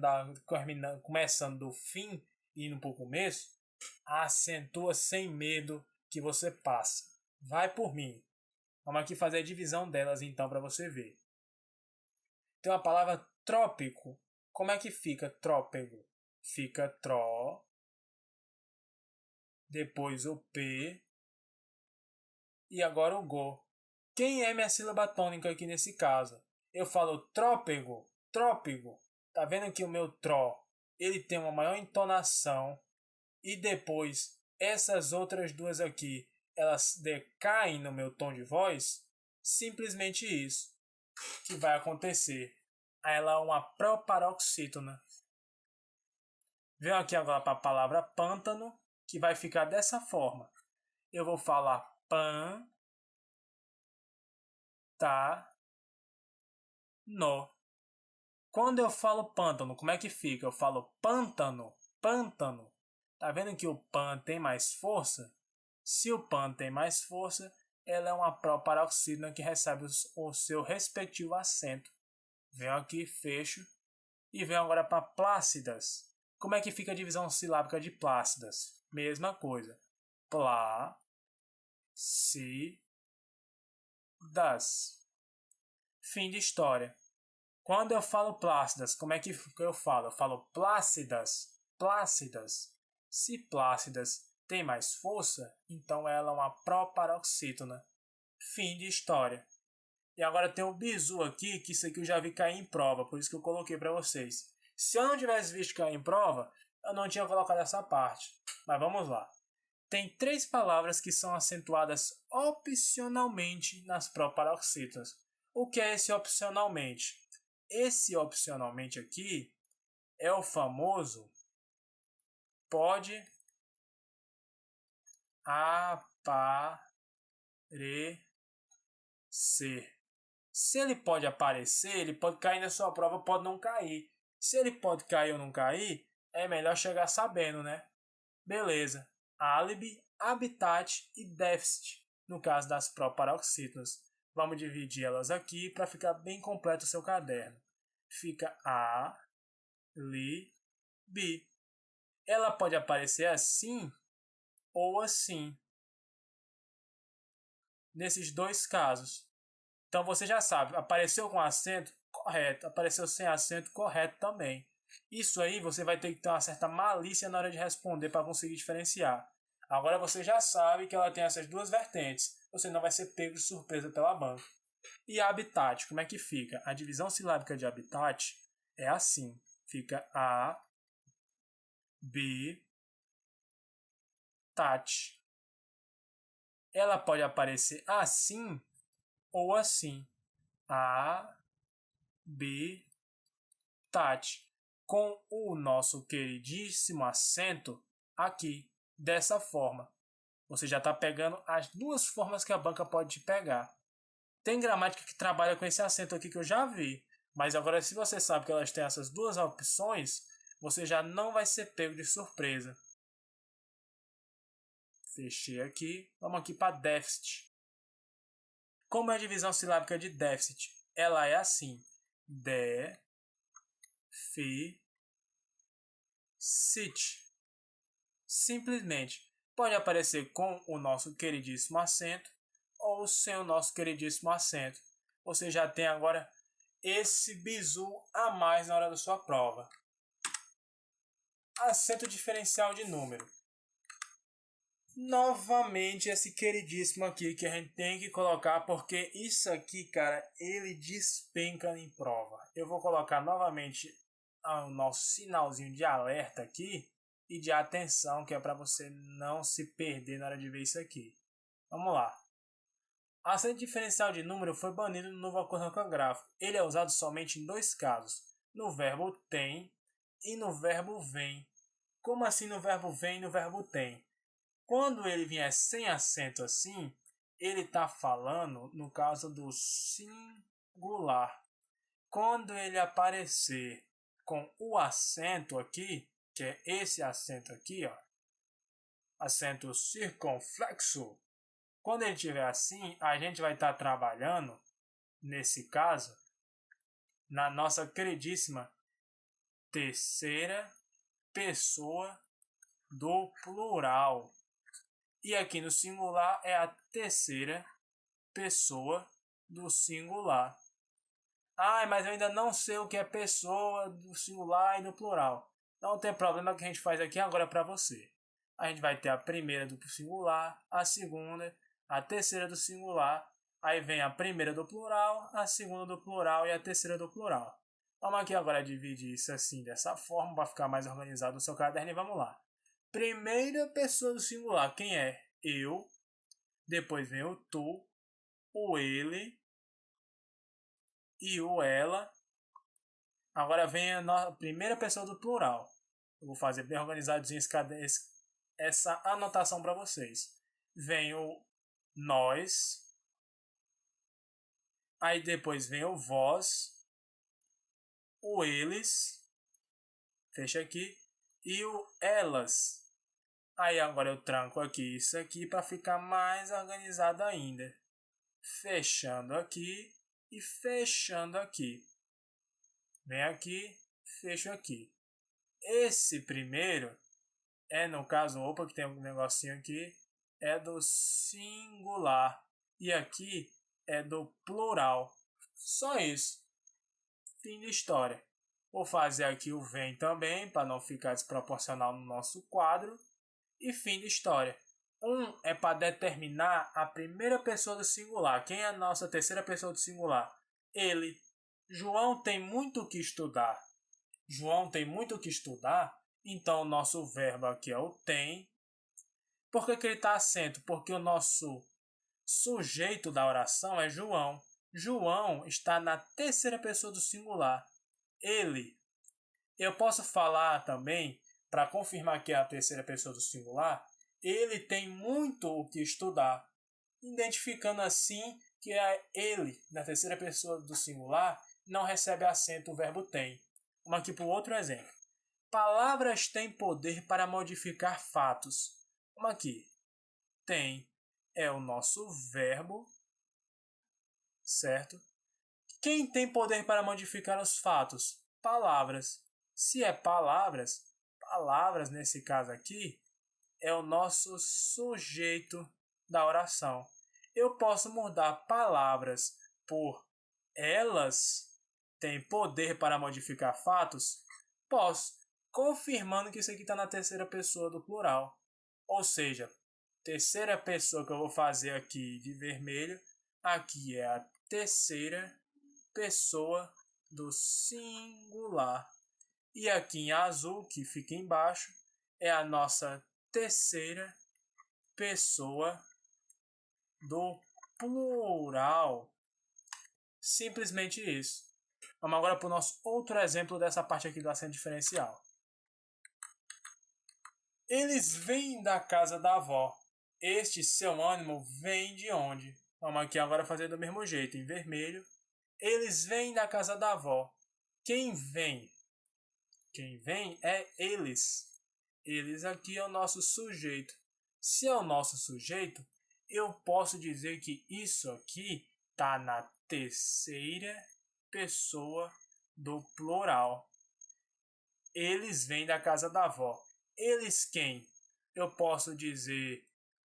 começando do fim, indo para o começo, acentua sem medo que você passa. Vai por mim. Vamos aqui fazer a divisão delas então para você ver. Tem uma palavra trópico. Como é que fica trópego? Fica tró, depois o P e agora o go. Quem é minha sílaba tônica aqui nesse caso? Eu falo trópego, trópego. Tá vendo que o meu tró, ele tem uma maior entonação e depois essas outras duas aqui, elas decaem no meu tom de voz? Simplesmente isso que vai acontecer. Ela é uma proparoxítona. Venho aqui agora para a palavra pântano, que vai ficar dessa forma. Eu vou falar pan, tá, no. Quando eu falo pântano, como é que fica? Eu falo pântano, pântano. Tá vendo que o pan tem mais força? Se o pan tem mais força, ela é uma proparoxítona que recebe o seu respectivo acento. Venho aqui, fecho. E venho agora para plácidas. Como é que fica a divisão silábica de plácidas? Mesma coisa. Plá, si, das. Fim de história. Quando eu falo plácidas, como é que eu falo? Eu falo plácidas, plácidas. Se plácidas tem mais força, então ela é uma proparoxítona. Fim de história. E agora tem um bizu aqui, que isso aqui eu já vi cair em prova, por isso que eu coloquei para vocês. Se eu não tivesse visto cair em prova, eu não tinha colocado essa parte. Mas vamos lá. Tem 3 palavras que são acentuadas opcionalmente nas proparoxítonas. O que é esse opcionalmente? Esse opcionalmente aqui é o famoso pode aparecer. Se ele pode aparecer, ele pode cair na sua prova, pode não cair. Se ele pode cair ou não cair, é melhor chegar sabendo, né? Beleza. Álibi, habitat e déficit, no caso das proparoxítonas. Vamos dividir elas aqui para ficar bem completo o seu caderno. Fica A, li, bi. Ela pode aparecer assim ou assim. Nesses 2 casos. Então você já sabe, apareceu com acento, correto. Apareceu sem acento, correto também. Isso aí você vai ter que ter uma certa malícia na hora de responder para conseguir diferenciar. Agora você já sabe que ela tem essas 2 vertentes. Você não vai ser pego de surpresa pela banca. E habitat, como é que fica? A divisão silábica de habitat é assim. Fica A, B, tat. Ela pode aparecer assim ou assim. A, B, tat. Com o nosso queridíssimo acento aqui, dessa forma. Você já está pegando as 2 formas que a banca pode te pegar. Tem gramática que trabalha com esse acento aqui que eu já vi. Mas agora, se você sabe que elas têm essas 2 opções, você já não vai ser pego de surpresa. Fechei aqui. Vamos aqui para déficit. Como é a divisão silábica de déficit? Ela é assim. Dé, fi, sit. Simplesmente pode aparecer com o nosso queridíssimo acento ou sem o nosso queridíssimo acento. Você já tem agora esse bizu a mais na hora da sua prova. Acento diferencial de número. Novamente esse queridíssimo aqui que a gente tem que colocar, porque isso aqui, cara, ele despenca em prova. Eu vou colocar novamente o nosso sinalzinho de alerta aqui e de atenção, que é para você não se perder na hora de ver isso aqui. Vamos lá. Acento diferencial de número foi banido no novo acordo ortográfico. Ele é usado somente em 2 casos, no verbo tem e no verbo vem. Como assim no verbo vem e no verbo tem? Quando ele vier sem acento assim, ele está falando no caso do singular. Quando ele aparecer com o acento aqui, que é esse acento aqui, ó, acento circunflexo, quando ele estiver assim, a gente vai estar trabalhando, nesse caso, na nossa queridíssima terceira pessoa do plural. E aqui no singular é a terceira pessoa do singular. Mas eu ainda não sei o que é pessoa do singular e do plural. Não tem problema, que a gente faz aqui agora para você. A gente vai ter a primeira do singular, a segunda, a terceira do singular. Aí vem a primeira do plural, a segunda do plural e a terceira do plural. Vamos aqui agora dividir isso assim, dessa forma, para ficar mais organizado no seu caderno. E vamos lá. Primeira pessoa do singular, quem é? Eu. Depois vem o tu, o ele e o ela. Agora vem a primeira pessoa do plural. Eu vou fazer bem organizadinho essa anotação para vocês. Vem o nós. Aí depois vem o vós. O eles. Fecha aqui. E o elas. Aí agora eu tranco aqui isso aqui para ficar mais organizado ainda. Fechando aqui e fechando aqui. Vem aqui, fecho aqui. Esse primeiro é, no caso, opa, que tem um negocinho aqui, é do singular. E aqui é do plural. Só isso. Fim de história. Vou fazer aqui o vem também, para não ficar desproporcional no nosso quadro. E fim de história. É para determinar a primeira pessoa do singular. Quem é a nossa terceira pessoa do singular? Ele. João tem muito o que estudar. João tem muito o que estudar. Então, o nosso verbo aqui é o tem. Por que ele está acento? Porque o nosso sujeito da oração é João. João está na terceira pessoa do singular. Ele. Eu posso falar também, para confirmar que é a terceira pessoa do singular, ele tem muito o que estudar. Identificando assim que é ele, na terceira pessoa do singular, não recebe acento o verbo tem. Vamos aqui para o outro exemplo. Palavras têm poder para modificar fatos. Vamos aqui. Tem é o nosso verbo, certo? Quem tem poder para modificar os fatos? Palavras. Se é palavras nesse caso aqui, é o nosso sujeito da oração. Eu posso mudar palavras por elas têm poder para modificar fatos? Posso, confirmando que isso aqui está na terceira pessoa do plural. Ou seja, terceira pessoa que eu vou fazer aqui de vermelho, aqui é a terceira pessoa do singular. E aqui em azul, que fica embaixo, é a nossa terceira pessoa do plural. Simplesmente isso. Vamos agora para o nosso outro exemplo dessa parte aqui do acento diferencial. Eles vêm da casa da avó. Este seu ânimo vem de onde? Vamos aqui agora fazer do mesmo jeito, em vermelho. Eles vêm da casa da avó. Quem vem? Quem vem é eles. Eles aqui é o nosso sujeito. Se é o nosso sujeito, eu posso dizer que isso aqui está na terceira pessoa do plural. Eles vêm da casa da avó. Eles quem? Eu posso dizer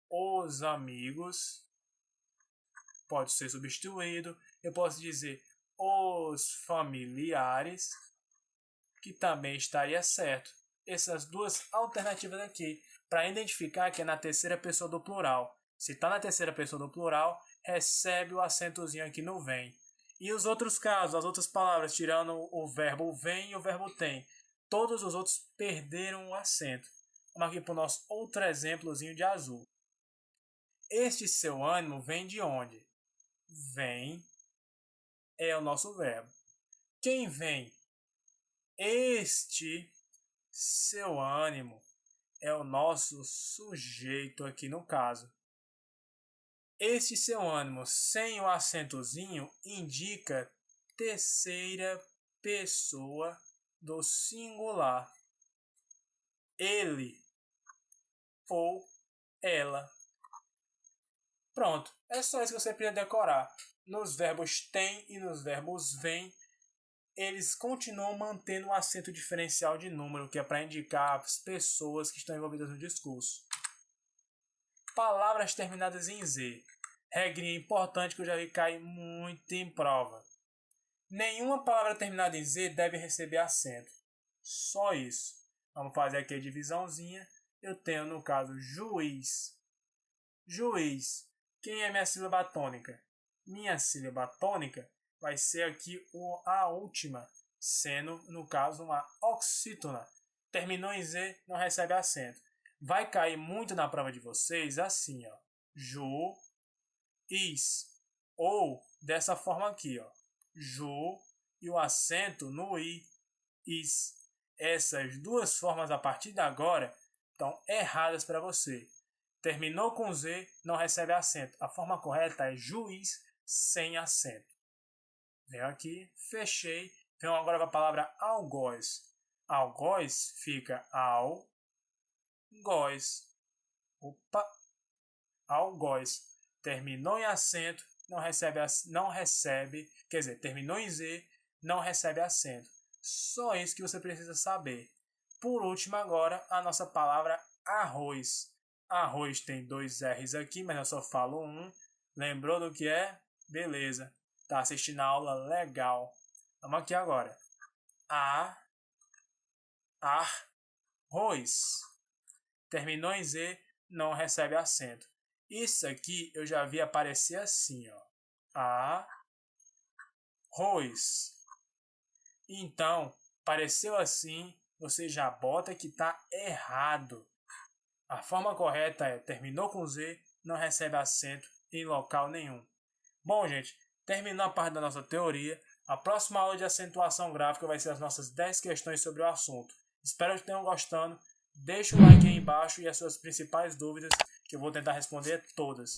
os amigos. Pode ser substituído. Eu posso dizer os familiares, que também estaria certo. Essas duas alternativas aqui, para identificar que é na terceira pessoa do plural. Se está na terceira pessoa do plural, recebe o acentozinho aqui no vem. E os outros casos, as outras palavras, tirando o verbo vem e o verbo tem, todos os outros perderam o acento. Vamos aqui para o nosso outro exemplozinho de azul. Este seu ânimo vem de onde? Vem é o nosso verbo. Quem vem? Este seu ânimo é o nosso sujeito aqui no caso. Este seu ânimo sem o acentozinho indica terceira pessoa do singular. Ele ou ela. Pronto, é só isso que você precisa decorar. Nos verbos tem e nos verbos vem, eles continuam mantendo um acento diferencial de número, que é para indicar as pessoas que estão envolvidas no discurso. Palavras terminadas em Z. Regrinha importante que eu já vi cair muito em prova. Nenhuma palavra terminada em Z deve receber acento. Só isso. Vamos fazer aqui a divisãozinha. Eu tenho, no caso, juiz. Juiz. Quem é minha sílaba tônica? Minha sílaba tônica vai ser aqui a última, sendo, no caso, uma oxítona. Terminou em Z, não recebe acento. Vai cair muito na prova de vocês assim, ó. Ju, is. Ou dessa forma aqui, ó. Ju e o acento no i, is. Essas duas formas a partir de agora estão erradas para você. Terminou com Z, não recebe acento. A forma correta é juiz sem acento. Venho aqui, fechei. Venho agora para a palavra algoz. Algoz fica algoz. Opa! Algoz. Terminou em acento, quer dizer, terminou em Z, não recebe acento. Só isso que você precisa saber. Por último agora, a nossa palavra arroz. Arroz tem 2 R's aqui, mas eu só falo um. Lembrou do que é? Beleza. Tá assistindo a aula legal. Vamos aqui agora. Arroz. Terminou em Z, não recebe acento. Isso aqui eu já vi aparecer assim, ó. Arroz. Então, apareceu assim, você já bota que tá errado. A forma correta é terminou com Z, não recebe acento em local nenhum. Bom, gente, terminou a parte da nossa teoria. A próxima aula de acentuação gráfica vai ser as nossas 10 questões sobre o assunto. Espero que tenham gostado. Deixe o like aí embaixo e as suas principais dúvidas, que eu vou tentar responder todas.